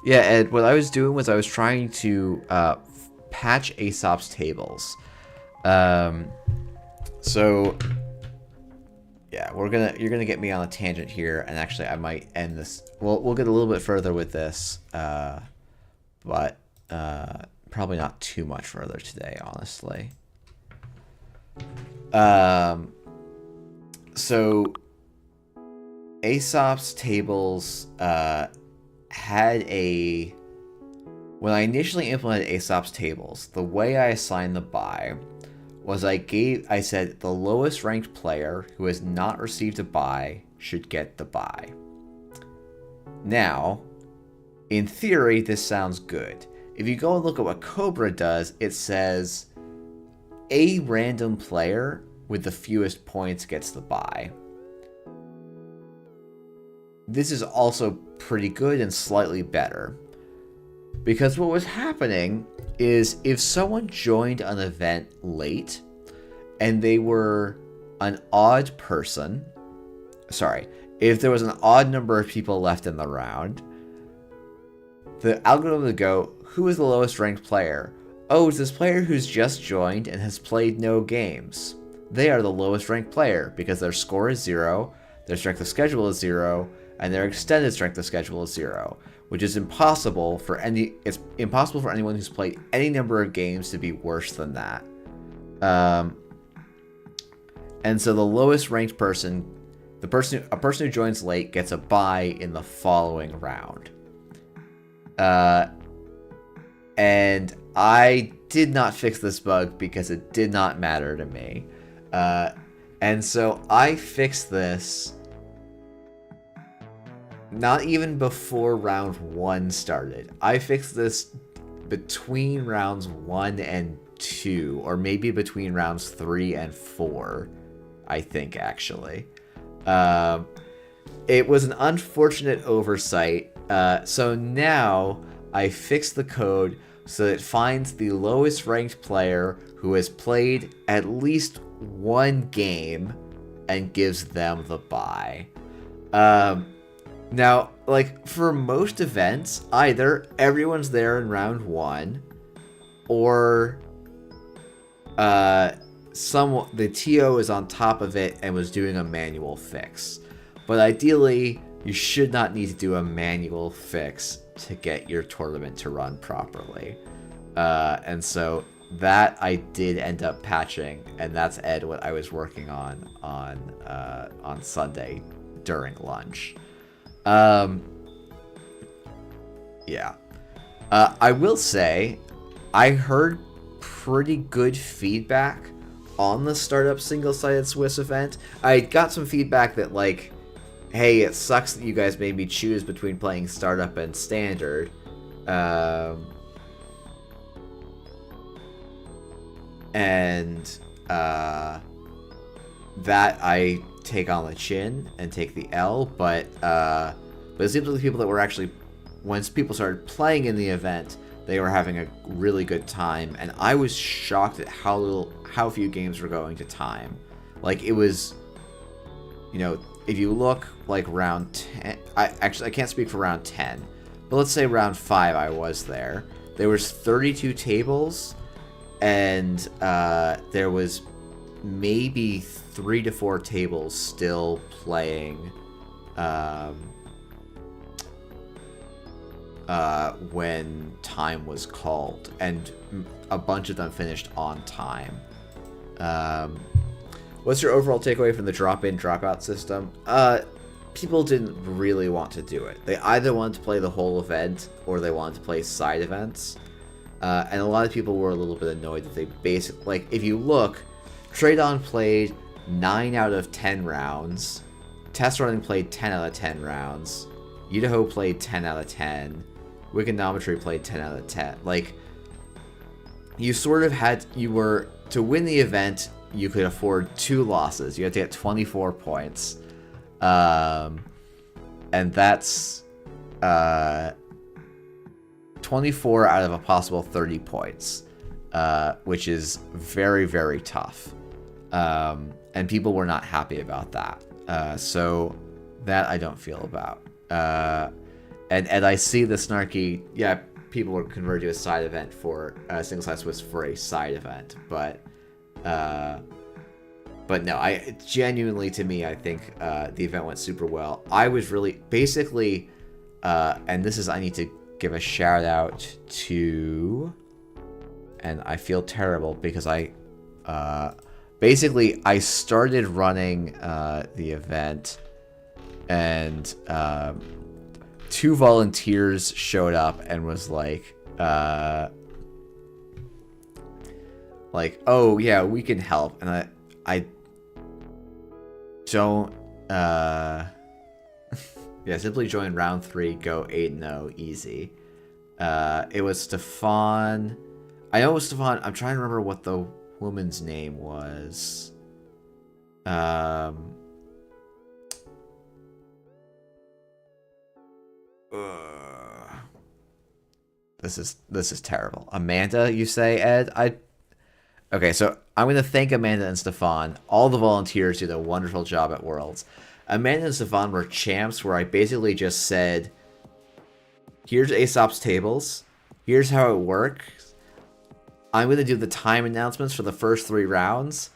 Speaker 1: yeah, and what I was doing was I was trying to patch Aesop's tables. So yeah, you're gonna get me on a tangent here, and actually I might end this. We'll get a little bit further with this, but probably not too much further today, honestly. So Aesop's Tables had a... When I initially implemented Aesop's Tables, the way I assigned the buy was I said the lowest ranked player who has not received a buy should get the buy. Now, in theory, this sounds good. If you go and look at what Cobra does, it says a random player with the fewest points gets the buy. This is also pretty good and slightly better. Because what was happening is if someone joined an event late and they were an odd person, if there was an odd number of people left in the round, the algorithm would go, who is the lowest ranked player? Oh, it's this player who's just joined and has played no games. They are the lowest ranked player because their score is 0, their strength of schedule is 0, and their extended strength of schedule is 0. Which is impossible for anyone who's played any number of games to be worse than that. And so the lowest ranked person, a person who joins late gets a bye in the following round. And I did not fix this bug because it did not matter to me. And so I fixed this not even before round 1 started. I fixed this between rounds 1 and 2, or maybe between rounds 3 and 4, I think, actually. It was an unfortunate oversight, so now I fixed the code so that it finds the lowest ranked player who has played at least one game and gives them the bye. Now, like, for most events, either everyone's there in round 1, or the TO is on top of it and was doing a manual fix. But ideally, you should not need to do a manual fix to get your tournament to run properly. And so that I did end up patching, and that's what I was working on Sunday during lunch. Yeah. I will say, I heard pretty good feedback on the startup single-sided Swiss event. I got some feedback that, like, hey, it sucks that you guys made me choose between playing startup and standard. That I take on the chin and take the L, but it seems like the people that were actually, once people started playing in the event, they were having a really good time, and I was shocked at how few games were going to time. Like, it was, if you look, like, round 10, I can't speak for round 10, but let's say round 5 I was there. There was 32 tables, and there was maybe 3 to 4 tables still playing when time was called, and a bunch of them finished on time. What's your overall takeaway from the drop-in, drop-out system? People didn't really want to do it. They either wanted to play the whole event, or they wanted to play side events. And a lot of people were a little bit annoyed that they like, if you look, Tradon played 9 out of 10 rounds. Test Running played 10 out of 10 rounds. Idaho played 10 out of 10. Wikinometry played 10 out of 10. Like, you sort of to win the event, you could afford 2 losses. You had to get 24 points. And that's 24 out of a possible 30 points, which is very, very tough. And people were not happy about that. So that I don't feel about. And I see the snarky, people were converted to a side event for single-side Swiss for a side event, but no, genuinely, to me, I think the event went super well. I was really, basically, and this is, I need to give a shout out to, and I feel terrible because basically, I started running the event, and two volunteers showed up and was like, oh yeah, we can help. And I don't, yeah, simply join round 3, go 8-0, easy. It was Stefan. I know it was Stefan. I'm trying to remember what the woman's name was. This is terrible. Amanda, you say, Ed? Okay, so I'm going to thank Amanda and Stefan. All the volunteers did a wonderful job at Worlds. Amanda and Stefan were champs, where I basically just said, here's Aesop's tables. Here's how it works. I'm going to do the time announcements for the first 3 rounds.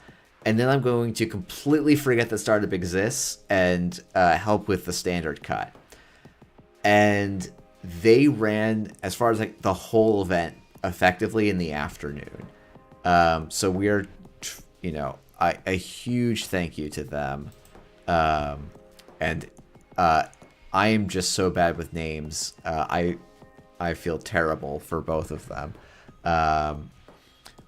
Speaker 1: And then I'm going to completely forget that Startup exists and help with the standard cut. And they ran, as far as like the whole event, effectively in the afternoon. So we're, you know, a huge thank you to them. And I am just so bad with names. I feel terrible for both of them.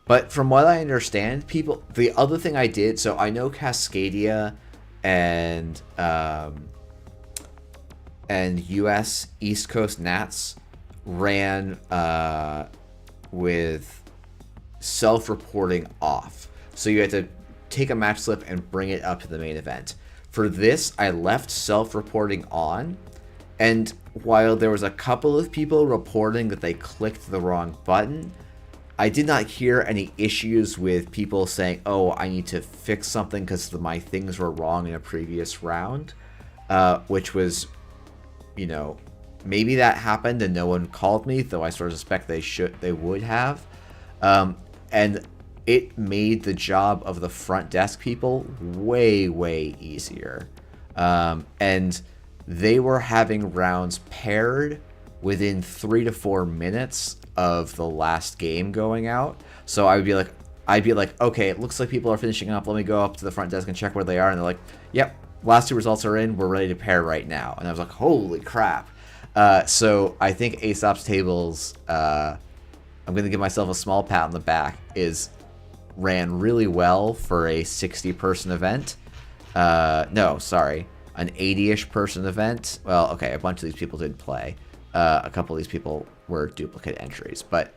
Speaker 1: But from what I understand, the other thing I did, so I know Cascadia and US East Coast Nats ran with self-reporting off. So you had to take a match slip and bring it up to the main event. For this, I left self-reporting on, and while there was a couple of people reporting that they clicked the wrong button, I did not hear any issues with people saying, oh, I need to fix something because my things were wrong in a previous round, which was, you know, maybe that happened and no one called me, though I sort of suspect they would have. And it made the job of the front desk people way, way easier. And they were having rounds paired within 3 to 4 minutes of the last game going out. So I'd be like, okay, it looks like people are finishing up. Let me go up to the front desk and check where they are. And they're like, yep, last 2 results are in. We're ready to pair right now. And I was like, holy crap. So I think Aesop's tables, I'm going to give myself a small pat on the back, ran really well for a 60-person event. No, sorry, an 80-ish person event. Well, okay, a bunch of these people did play. A couple of these people were duplicate entries, but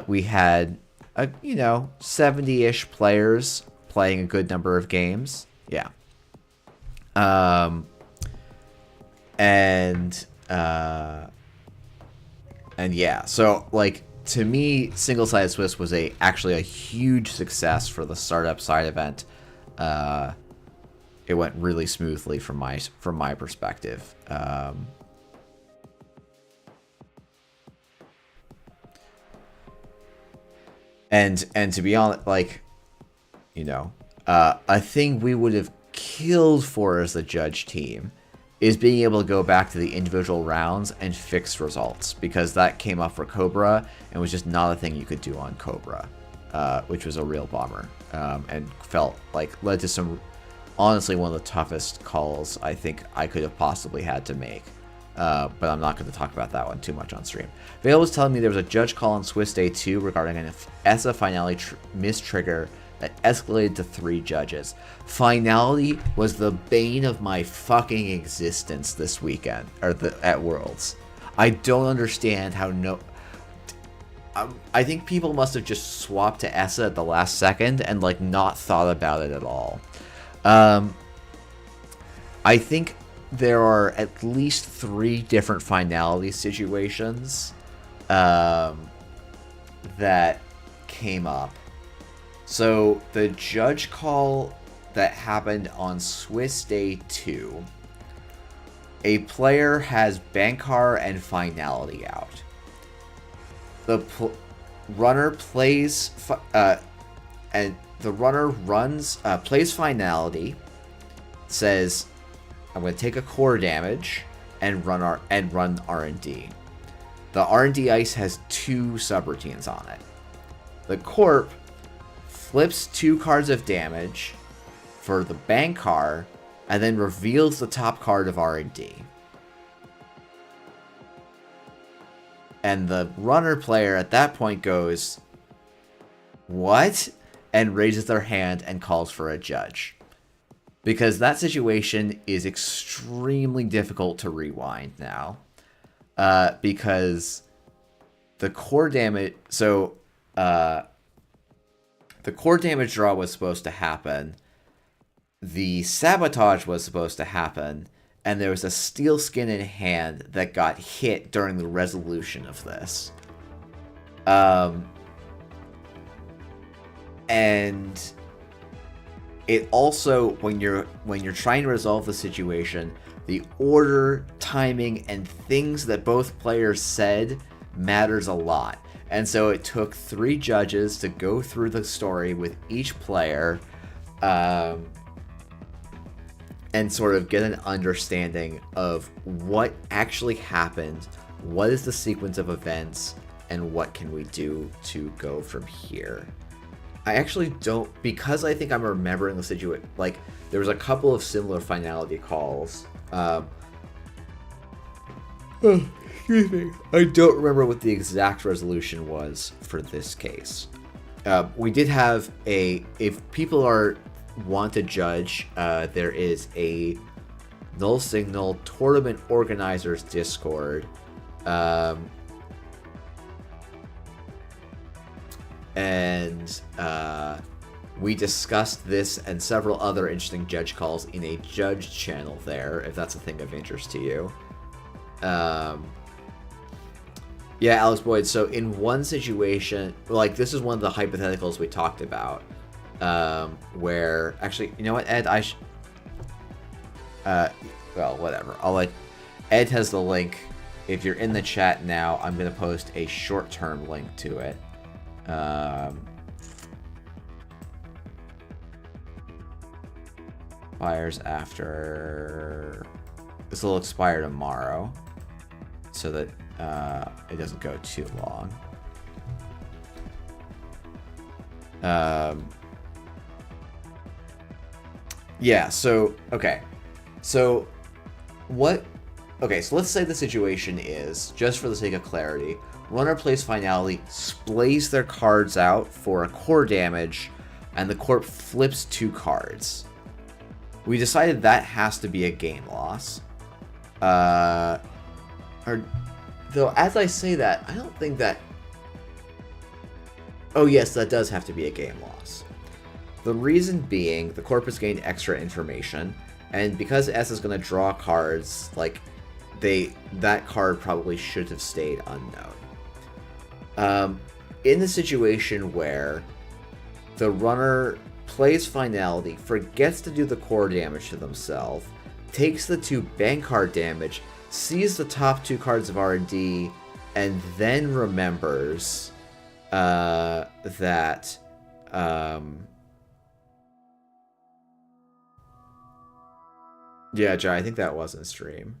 Speaker 1: we had, 70-ish players playing a good number of games. Yeah. And yeah, so like, to me, Single-Sided Swiss was actually a huge success for the startup side event. It went really smoothly from my perspective. And to be honest, like, a thing we would have killed for as the judge team is being able to go back to the individual rounds and fix results, because that came up for Cobra and was just not a thing you could do on Cobra, which was a real bummer, and felt like led to some, honestly, one of the toughest calls I think I could have possibly had to make. But I'm not going to talk about that one too much on stream. Vale was telling me there was a judge call on Swiss Day 2 regarding an ESSA finality mistrigger that escalated to 3 judges. Finality was the bane of my fucking existence this weekend, or at Worlds. I don't understand how I think people must have just swapped to ESSA at the last second and like not thought about it at all. I think there are at least 3 different finality situations that came up. So the judge call that happened on Swiss Day 2, a player has Bankar and Finality out. The runner plays and the runner plays Finality, says, I'm going to take a core damage and run R&D. The R&D ice has 2 subroutines on it. The Corp flips 2 cards of damage for the Bankar and then reveals the top card of R&D. And the runner player at that point goes, "What?" and raises their hand and calls for a judge. Because that situation is extremely difficult to rewind now. Because the core damage... So, the core damage draw was supposed to happen. The sabotage was supposed to happen. And there was a steel skin in hand that got hit during the resolution of this. And it also, when you're trying to resolve the situation, the order, timing, and things that both players said matters a lot. And so it took 3 judges to go through the story with each player, and sort of get an understanding of what actually happened, what is the sequence of events, and what can we do to go from here. I actually don't, because I think I'm remembering the situation, like, there was a couple of similar finality calls. Excuse me. I don't remember what the exact resolution was for this case. We did have if people want to judge, there is a Null Signal tournament organizers Discord. And we discussed this and several other interesting judge calls in a judge channel there, if that's a thing of interest to you. Yeah, Alex Boyd, so in one situation, like, this is one of the hypotheticals we talked about, where, actually, you know what, Ed, well, whatever, Ed has the link. If you're in the chat now, I'm going to post a short-term link to it. Expires after... This will expire tomorrow, so that it doesn't go too long. Yeah, so, okay. So, what... Okay, so let's say the situation is, just for the sake of clarity, runner plays finality, splays their cards out for a core damage, and the corp flips 2 cards. We decided that has to be a game loss. Though, as I say that, I don't think that... Oh yes, that does have to be a game loss. The reason being, the corp has gained extra information, and because S is going to draw cards, like, that card probably should have stayed unknown. In the situation where the runner plays finality, forgets to do the core damage to themselves, takes the 2 bank card damage, sees the top 2 cards of R&D, and then remembers that yeah, Jai, I think that was in stream.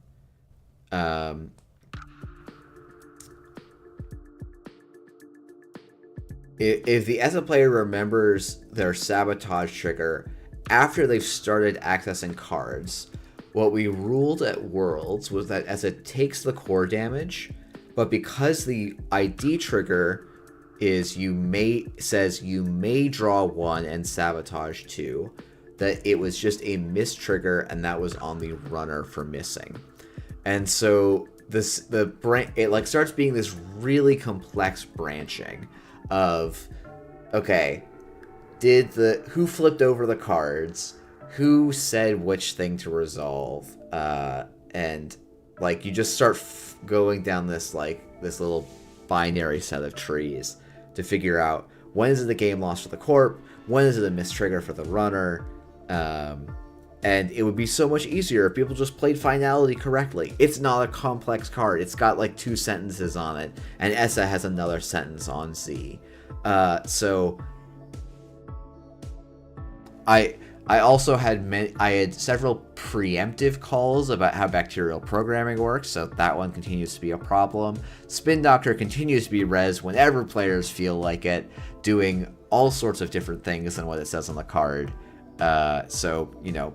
Speaker 1: If the ESA player remembers their sabotage trigger after they've started accessing cards, what we ruled at Worlds was that ESA takes the core damage, but because the ID trigger is says you may draw 1 and sabotage 2, that it was just a miss trigger, and that was on the runner for missing. And so it like starts being this really complex branching of, okay, who flipped over the cards, who said which thing to resolve, and like you just start going down this little binary set of trees to figure out when is it a game loss for the corp, when is it a miss trigger for the runner. And it would be so much easier if people just played finality correctly. It's not a complex card. It's got like 2 sentences on it, and ESA has another sentence on Z. So I also had several preemptive calls about how bacterial programming works, so that one continues to be a problem. Spin Doctor continues to be res whenever players feel like it, doing all sorts of different things than what it says on the card. So,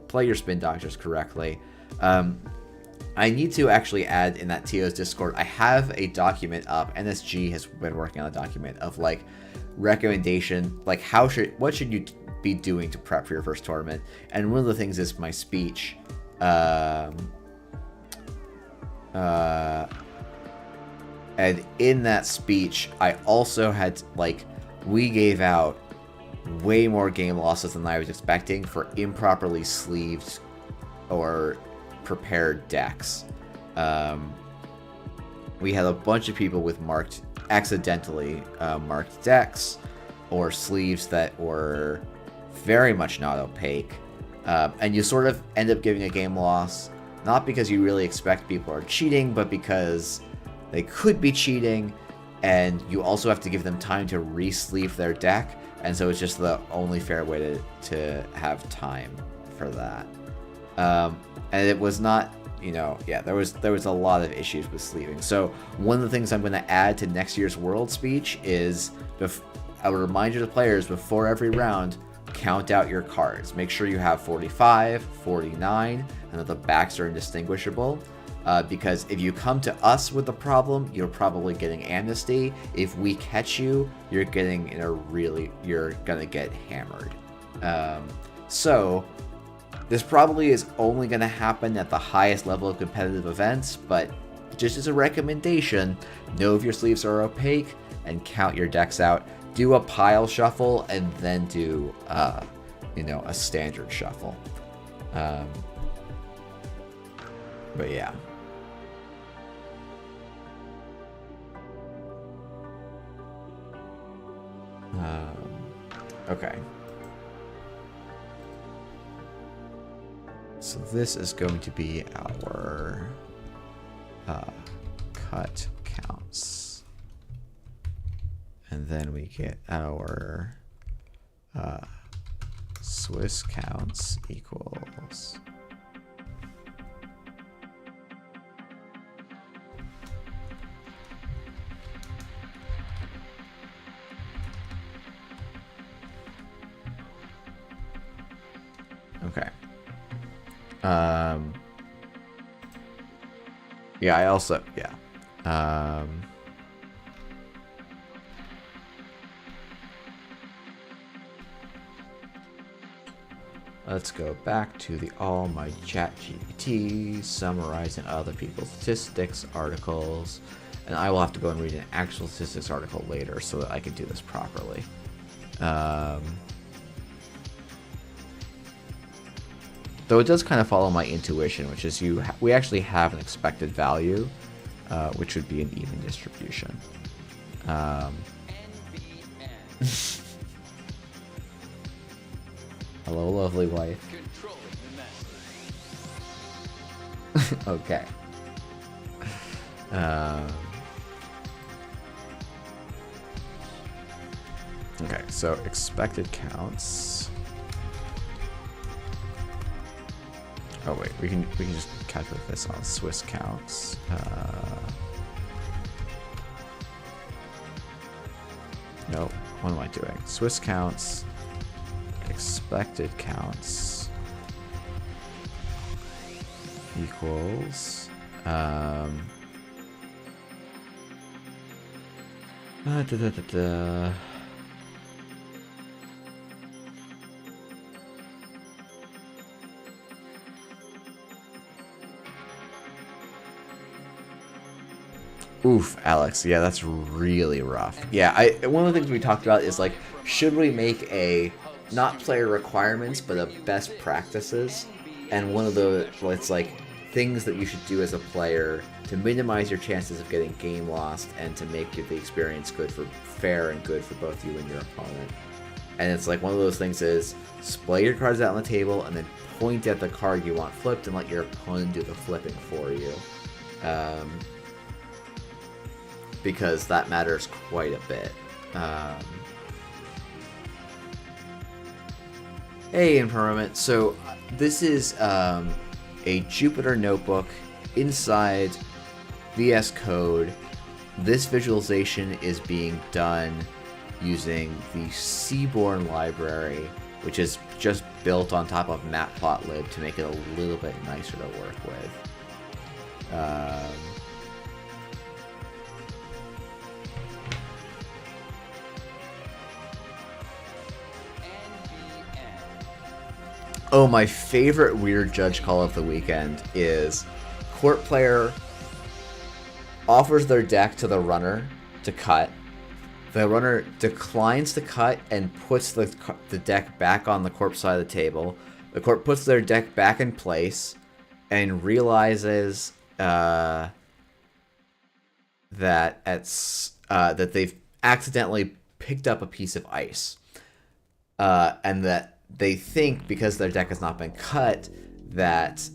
Speaker 1: play your spin doctors correctly. I need to actually add in that TO's Discord, I have a document up. NSG has been working on a document of like recommendation, like what should you be doing to prep for your first tournament? And one of the things is my speech. And in that speech, I also had, we gave out way more game losses than I was expecting for improperly sleeved or prepared decks. We had a bunch of people with accidentally marked decks or sleeves that were very much not opaque. And you sort of end up giving a game loss, not because you really expect people are cheating, but because they could be cheating, and you also have to give them time to re-sleeve their deck, and so it's just the only fair way to have time for that. And it was not, there was a lot of issues with sleeving. So one of the things I'm going to add to next year's World speech is a reminder to players before every round, count out your cards. Make sure you have 45, 49, and that the backs are indistinguishable. Because if you come to us with a problem, you're probably getting amnesty. If we catch you, you're gonna get hammered. So this probably is only gonna happen at the highest level of competitive events, but just as a recommendation, know if your sleeves are opaque and count your decks out. Do a pile shuffle and then do, a standard shuffle. But yeah. Okay. So this is going to be our cut counts. And then we get our Swiss counts equals okay. Yeah, I also, yeah. Let's go back to the all my ChatGPT, summarizing other people's statistics articles, and I will have to go and read an actual statistics article later so that I can do this properly. Though it does kind of follow my intuition, which is we actually have an expected value, which would be an even distribution. Hello, lovely wife. Okay. Okay, so expected counts. Oh wait, we can just calculate this on Swiss counts. No, what am I doing? Swiss counts, expected counts equals Oof, Alex. Yeah, that's really rough. Yeah, one of the things we talked about is like, should we make a not player requirements but a best practices? And one of the it's like things that you should do as a player to minimize your chances of getting game lost and to make the experience fair and good for both you and your opponent. And it's like one of those things is splay your cards out on the table and then point at the card you want flipped and let your opponent do the flipping for you. Because that matters quite a bit. Hey, Impermanent. So this is a Jupyter notebook inside VS Code. This visualization is being done using the Seaborn library, which is just built on top of Matplotlib to make it a little bit nicer to work with. Oh, my favorite weird judge call of the weekend is court player offers their deck to the runner to cut. The runner declines to cut and puts the deck back on the corp side of the table. The corp puts their deck back in place and realizes that that they've accidentally picked up a piece of ice, and that they think because their deck has not been cut that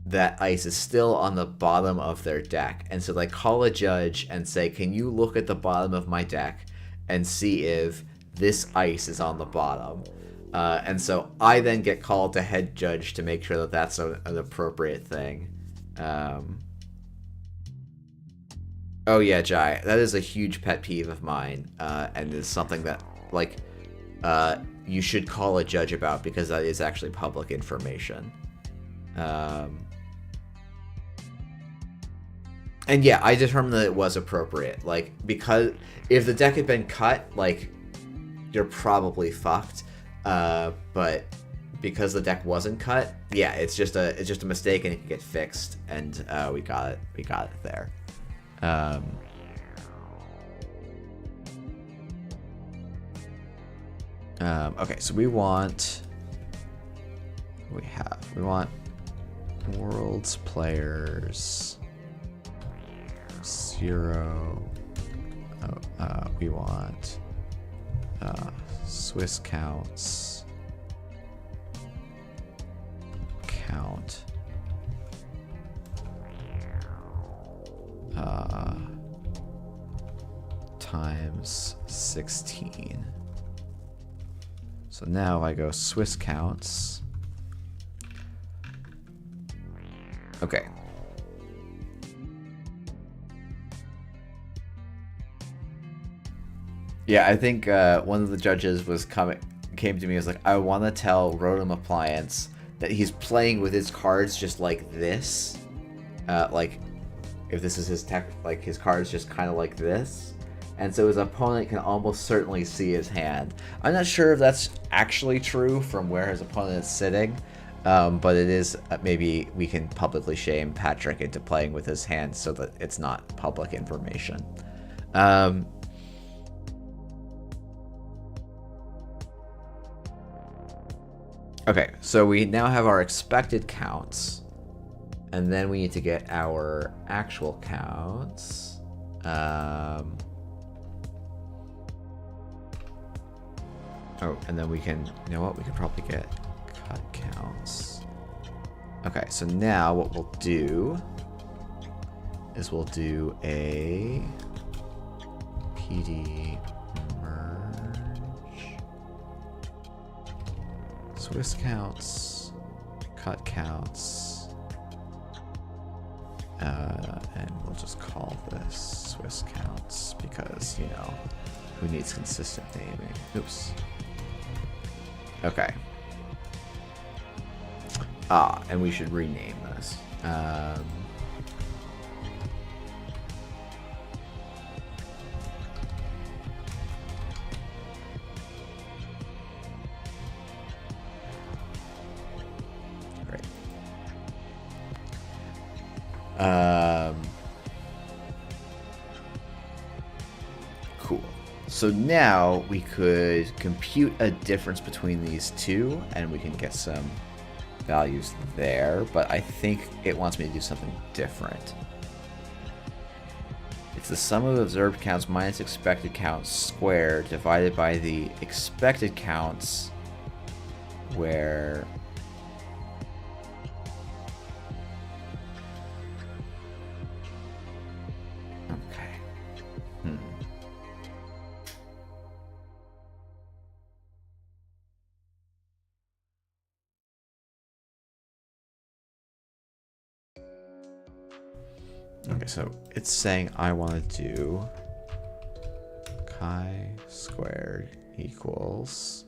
Speaker 1: that ice is still on the bottom of their deck. And so they call a judge and say, can you look at the bottom of my deck and see if this ice is on the bottom? And so I then get called to head judge to make sure that that's an appropriate thing. Oh yeah, Jai, that is a huge pet peeve of mine, and is something that, like, you should call a judge about, because that is actually public information. And yeah, I determined that it was appropriate. Like, because if the deck had been cut, like, you're probably fucked. But because the deck wasn't cut, yeah, it's just a mistake and it can get fixed. And we got it there. Okay, so we want world's players 0. We want Swiss counts count times 16. So now I go Swiss counts. Okay. Yeah, I think one of the judges came to me and was like, I want to tell Rotom Appliance that he's playing with his cards just like this. Like, if this is his tech, like his cards just kind of like this. And so his opponent can almost certainly see his hand. I'm not sure if that's actually true from where his opponent is sitting, but it is. Maybe we can publicly shame Patrick into playing with his hand so that it's not public information. Okay, so we now have our expected counts, and then we need to get our actual counts. Oh, and then we can, you know what, we can probably get cut counts. Okay, so now what we'll do is we'll do a PD merge, Swiss counts, cut counts, and we'll just call this Swiss counts because, you know, who needs consistent naming? Oops. Okay. And we should rename this. Great. Cool. So now we could compute a difference between these two, and we can get some values there, but I think it wants me to do something different. It's the sum of observed counts minus expected counts squared divided by the expected counts where... Okay, so it's saying I want to do chi squared equals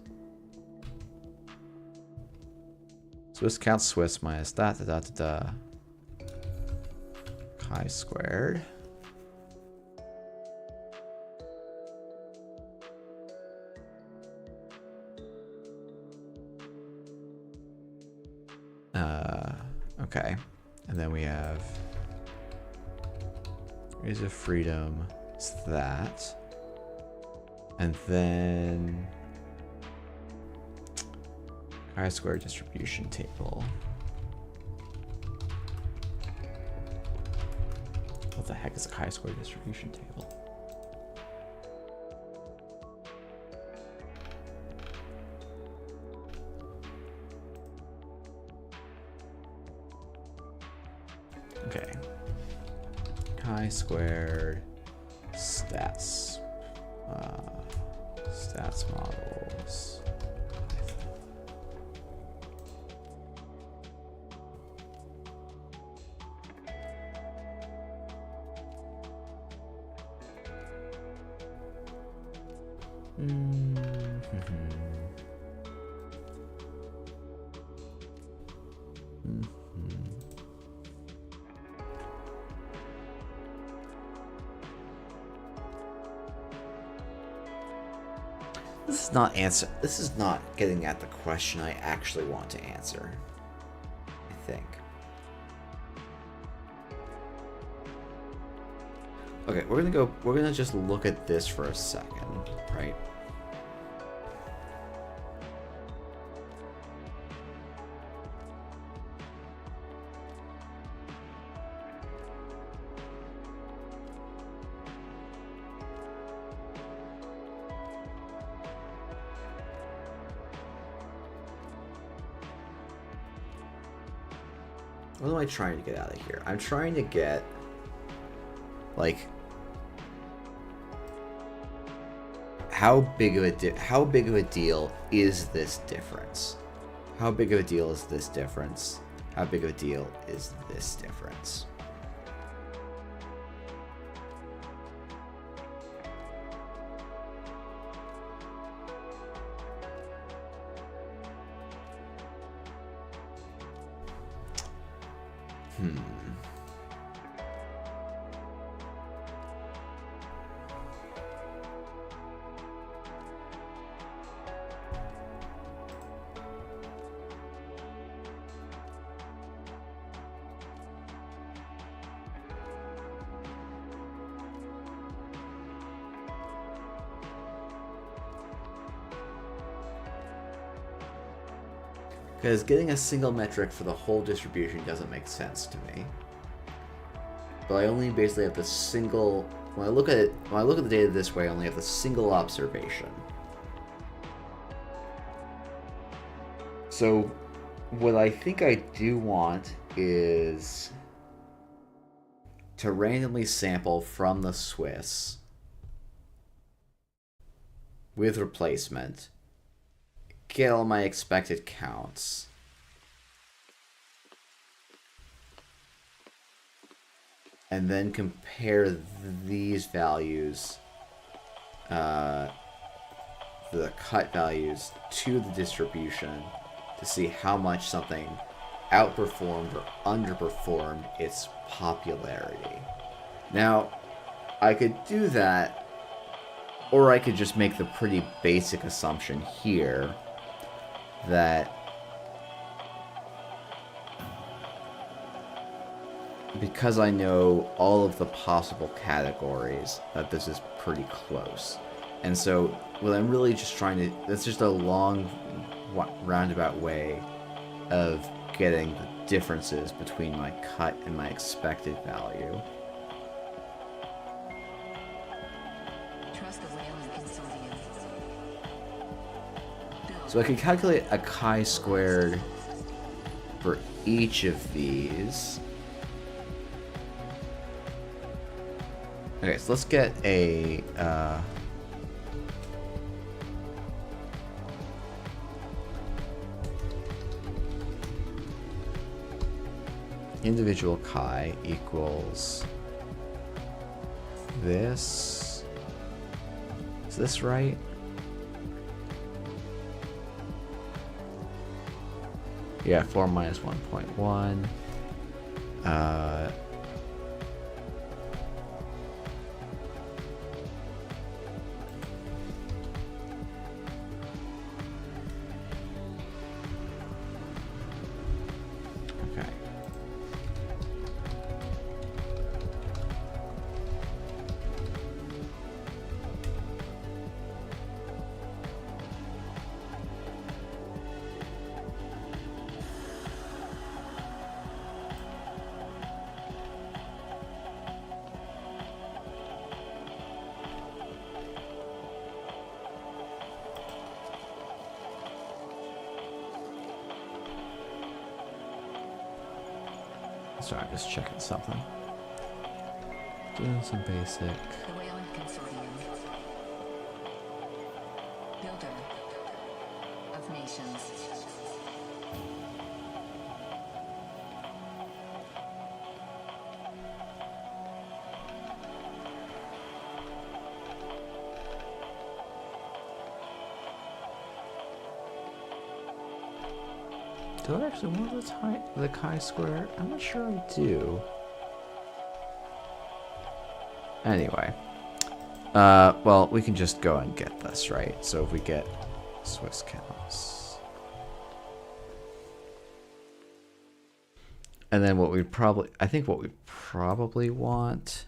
Speaker 1: Swiss counts Swiss minus da da da da da. Chi-squared. Okay. And then we have Rays of Freedom. It's that. And then chi-square distribution table. What the heck is a chi-square distribution table? Okay. Chi-squared stats. Stats models. This is not getting at the question I actually want to answer, I think. Okay, we're gonna just look at this for a second, right? What am I trying to get out of here? I'm trying to get, like, how big of a deal is this difference? How big of a deal is this difference? How big of a deal is this difference? Because getting a single metric for the whole distribution doesn't make sense to me. But I only basically have the single. When I look at the data this way, I only have the single observation. So what I think I do want is to randomly sample from the Swiss with replacement, get all my expected counts, and then compare these values, the cut values, to the distribution to see how much something outperformed or underperformed its popularity. Now, I could do that, or I could just make the pretty basic assumption here that because I know all of the possible categories, that this is pretty close. And so what I'm really just trying to, that's just a long roundabout way of getting the differences between my cut and my expected value. So I can calculate a chi-squared for each of these. Okay, so let's get a individual chi equals this. Is this right? Yeah, 4 minus 1.1. Okay. Sorry, I'm just checking something. Doing some basic.
Speaker 2: The Wayland Consortium. Builder of nations.
Speaker 1: Do I actually want the chi-square? I'm not sure I do. Anyway. Well, we can just go and get this, right? So if we get Swiss counts. And then what we probably... I think what we probably want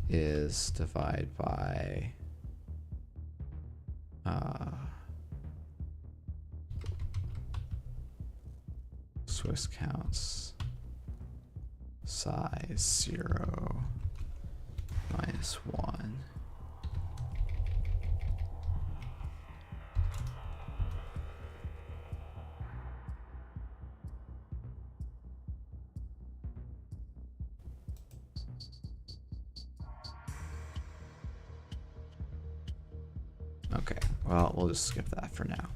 Speaker 1: is divide by... Swiss counts size 0 minus 1. Okay, well, we'll just skip that for now.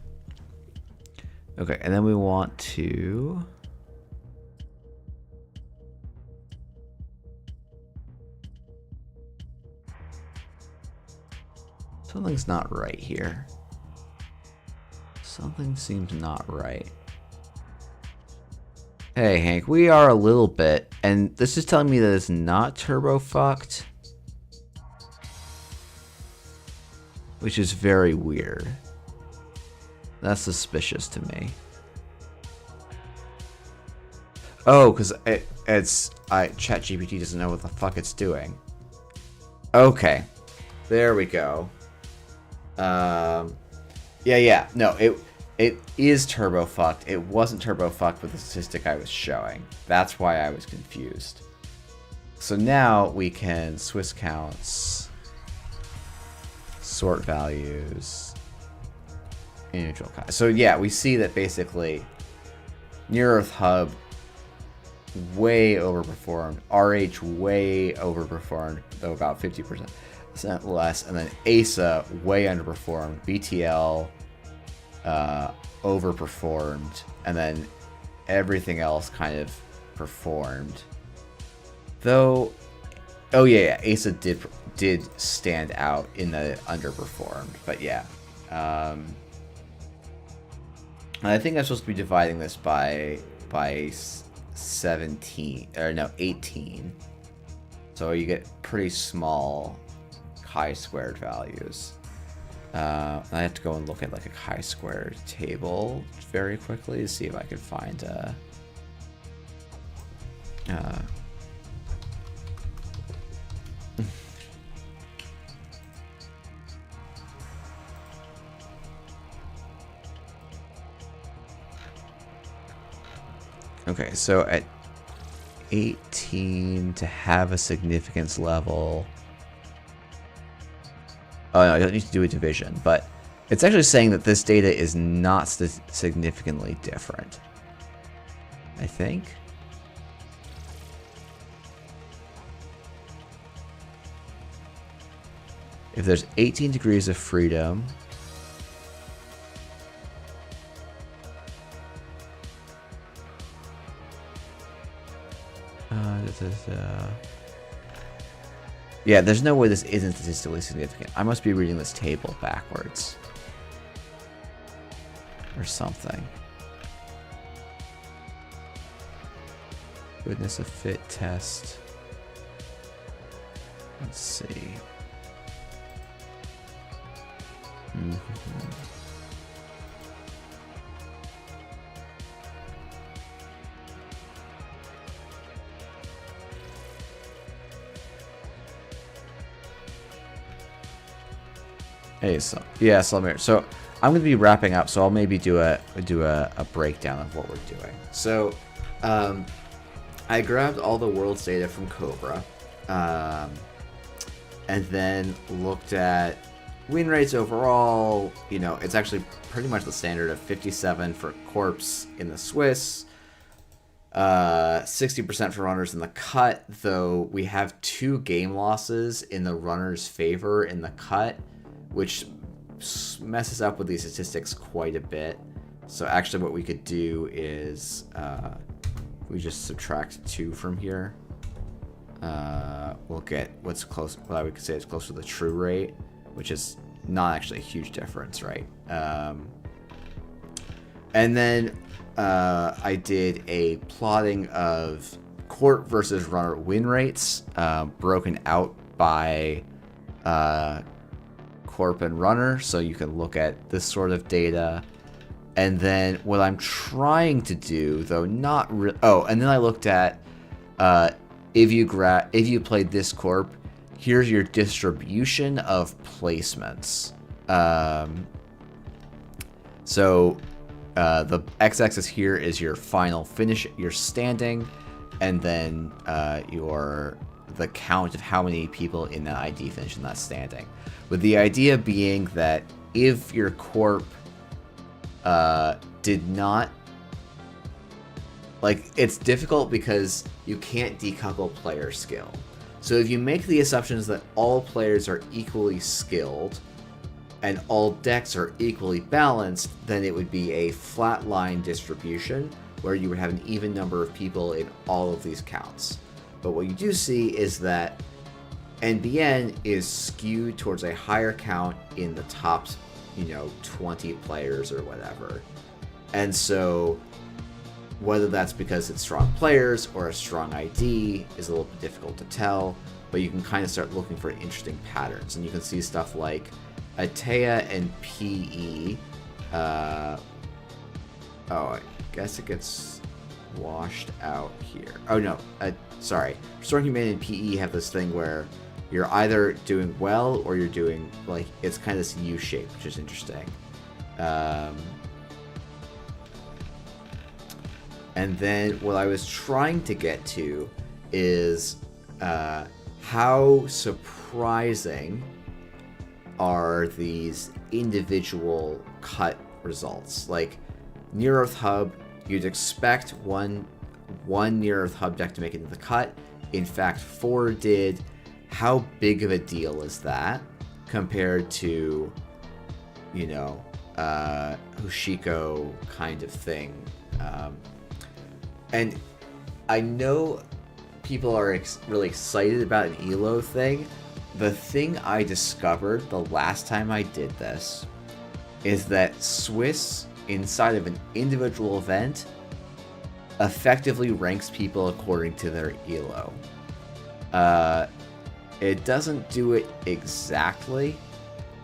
Speaker 1: Okay, and then we want to... Something's not right here. Something seems not right. Hey, Hank, we are a little bit, and this is telling me that it's not turbo fucked. Which is very weird. That's suspicious to me. Oh, because ChatGPT doesn't know what the fuck it's doing. Okay. There we go. Yeah. No, it is turbo fucked. It wasn't turbo fucked with the statistic I was showing. That's why I was confused. So now we can Swiss counts, sort values, neutral. So yeah, we see that basically Near Earth Hub way overperformed, RH way overperformed, though about 50% less, and then ASA way underperformed, BTL overperformed, and then everything else kind of performed. Though, oh yeah, ASA did stand out in the underperformed, but yeah. I think I'm supposed to be dividing this by 17, or no, 18. So you get pretty small chi-squared values. I have to go and look at like a chi-squared table very quickly to see if I can find a... Okay, so at 18 to have a significance level... Oh no, I don't need to do a division, but it's actually saying that this data is not significantly different. I think. If there's 18 degrees of freedom... Yeah, there's no way this isn't statistically significant. I must be reading this table backwards. Or something. Goodness of fit test. Let's see. Hey, so yeah, Slamir. So I'm going to be wrapping up, so I'll maybe do a breakdown of what we're doing. So, I grabbed all the world's data from Cobra, and then looked at win rates overall. You know, it's actually pretty much the standard of 57 for Corpse in the Swiss, 60% for runners in the cut, though we have 2 game losses in the runners' favor in the cut, which messes up with these statistics quite a bit. So actually what we could do is we just subtract 2 from here. We'll get what's close, what I would say is close to the true rate, which is not actually a huge difference, right? And then I did a plotting of Corp versus runner win rates, broken out by Corp and runner, so you can look at this sort of data. And then what I'm trying to do, though not and then I looked at if you played this Corp, here's your distribution of placements. So the x-axis here is your final finish, your standing, and then the count of how many people in that ID finish in that standing. With the idea being that if your Corp did not, like, it's difficult because you can't decouple player skill. So if you make the assumptions that all players are equally skilled and all decks are equally balanced, then it would be a flat line distribution where you would have an even number of people in all of these counts. But what you do see is that NBN is skewed towards a higher count in the top, 20 players or whatever. And so whether that's because it's strong players or a strong ID is a little bit difficult to tell, but you can kind of start looking for interesting patterns. And you can see stuff like Atea and PE. I guess it gets washed out here. Oh no, sorry. Restoring Humanity and PE have this thing where you're either doing well or you're doing, like, it's kind of this U shape, which is interesting. And then what I was trying to get to is how surprising are these individual cut results. Like, Near Earth Hub, you'd expect one Near Earth Hub deck to make it into the cut. In fact, 4 did. How big of a deal is that compared to, Hoshiko kind of thing? And I know people are really excited about an ELO thing. The thing I discovered the last time I did this is that Swiss, inside of an individual event, effectively ranks people according to their ELO. It doesn't do it exactly,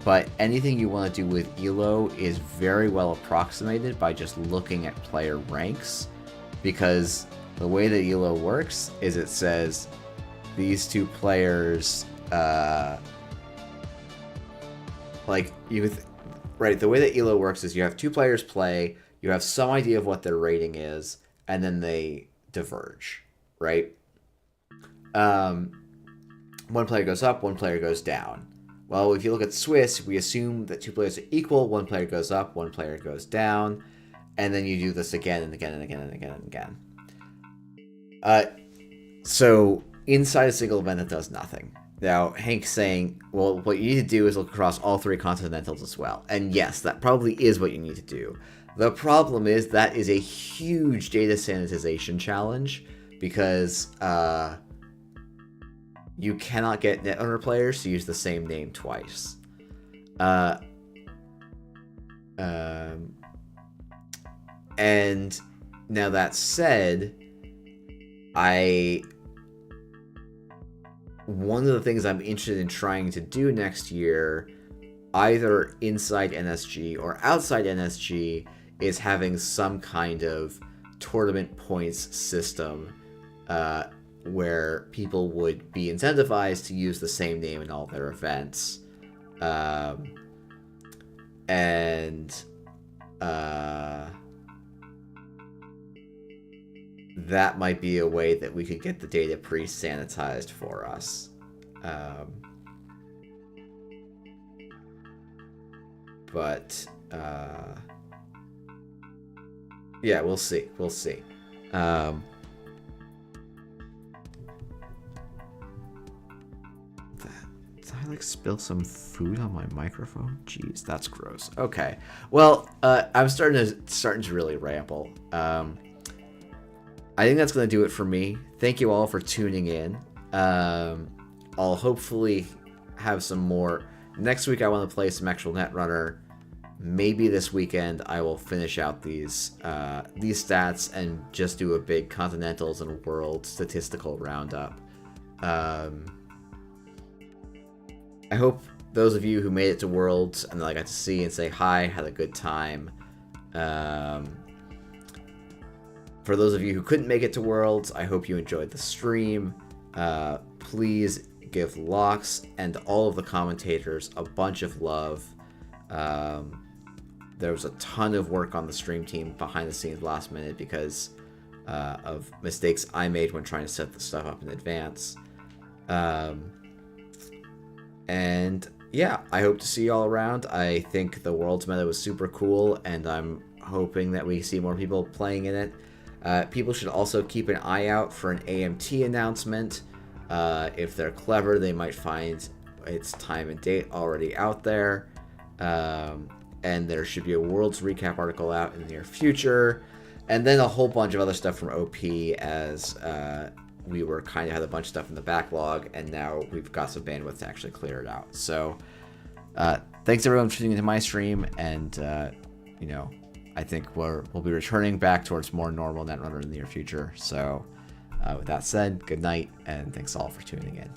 Speaker 1: but anything you want to do with ELO is very well approximated by just looking at player ranks, because the way that ELO works is it says these 2 players, the way that ELO works is you have 2 players play, you have some idea of what their rating is, and then they diverge, right? One player goes up, one player goes down. Well, if you look at Swiss, we assume that 2 players are equal, one player goes up, one player goes down, and then you do this again and again and again and again and again. So inside a single event, that does nothing. Now, Hank's saying, well, what you need to do is look across all 3 continentals as well. And yes, that probably is what you need to do. The problem is that is a huge data sanitization challenge, because you cannot get Netrunner players to use the same name twice. And now that said, One of the things I'm interested in trying to do next year, either inside NSG or outside NSG, is having some kind of tournament points system where people would be incentivized to use the same name in all their events. That might be a way that we could get the data pre-sanitized for us. Yeah, we'll see. We'll see. Did I like spill some food on my microphone? Jeez, that's gross. Okay. Well, I'm starting to really ramble. I think that's going to do it for me. Thank you all for tuning in. I'll hopefully have some more. Next week I want to play some actual Netrunner. Maybe this weekend I will finish out these stats and just do a big Continentals and World statistical roundup. I hope those of you who made it to Worlds and that I got to see and say hi had a good time. For those of you who couldn't make it to Worlds, I hope you enjoyed the stream. Please give Lox and all of the commentators a bunch of love. There was a ton of work on the stream team behind the scenes last minute because of mistakes I made when trying to set the stuff up in advance. And yeah, I hope to see you all around. I think the Worlds meta was super cool, and I'm hoping that we see more people playing in it. People should also keep an eye out for an AMT announcement. If they're clever, they might find its time and date already out there. And there should be a Worlds recap article out in the near future. And then a whole bunch of other stuff from OP as we were kind of had a bunch of stuff in the backlog, and now we've got some bandwidth to actually clear it out. So thanks everyone for tuning into my stream, and I think we'll be returning back towards more normal Netrunner in the near future. So with that said, good night, and thanks all for tuning in.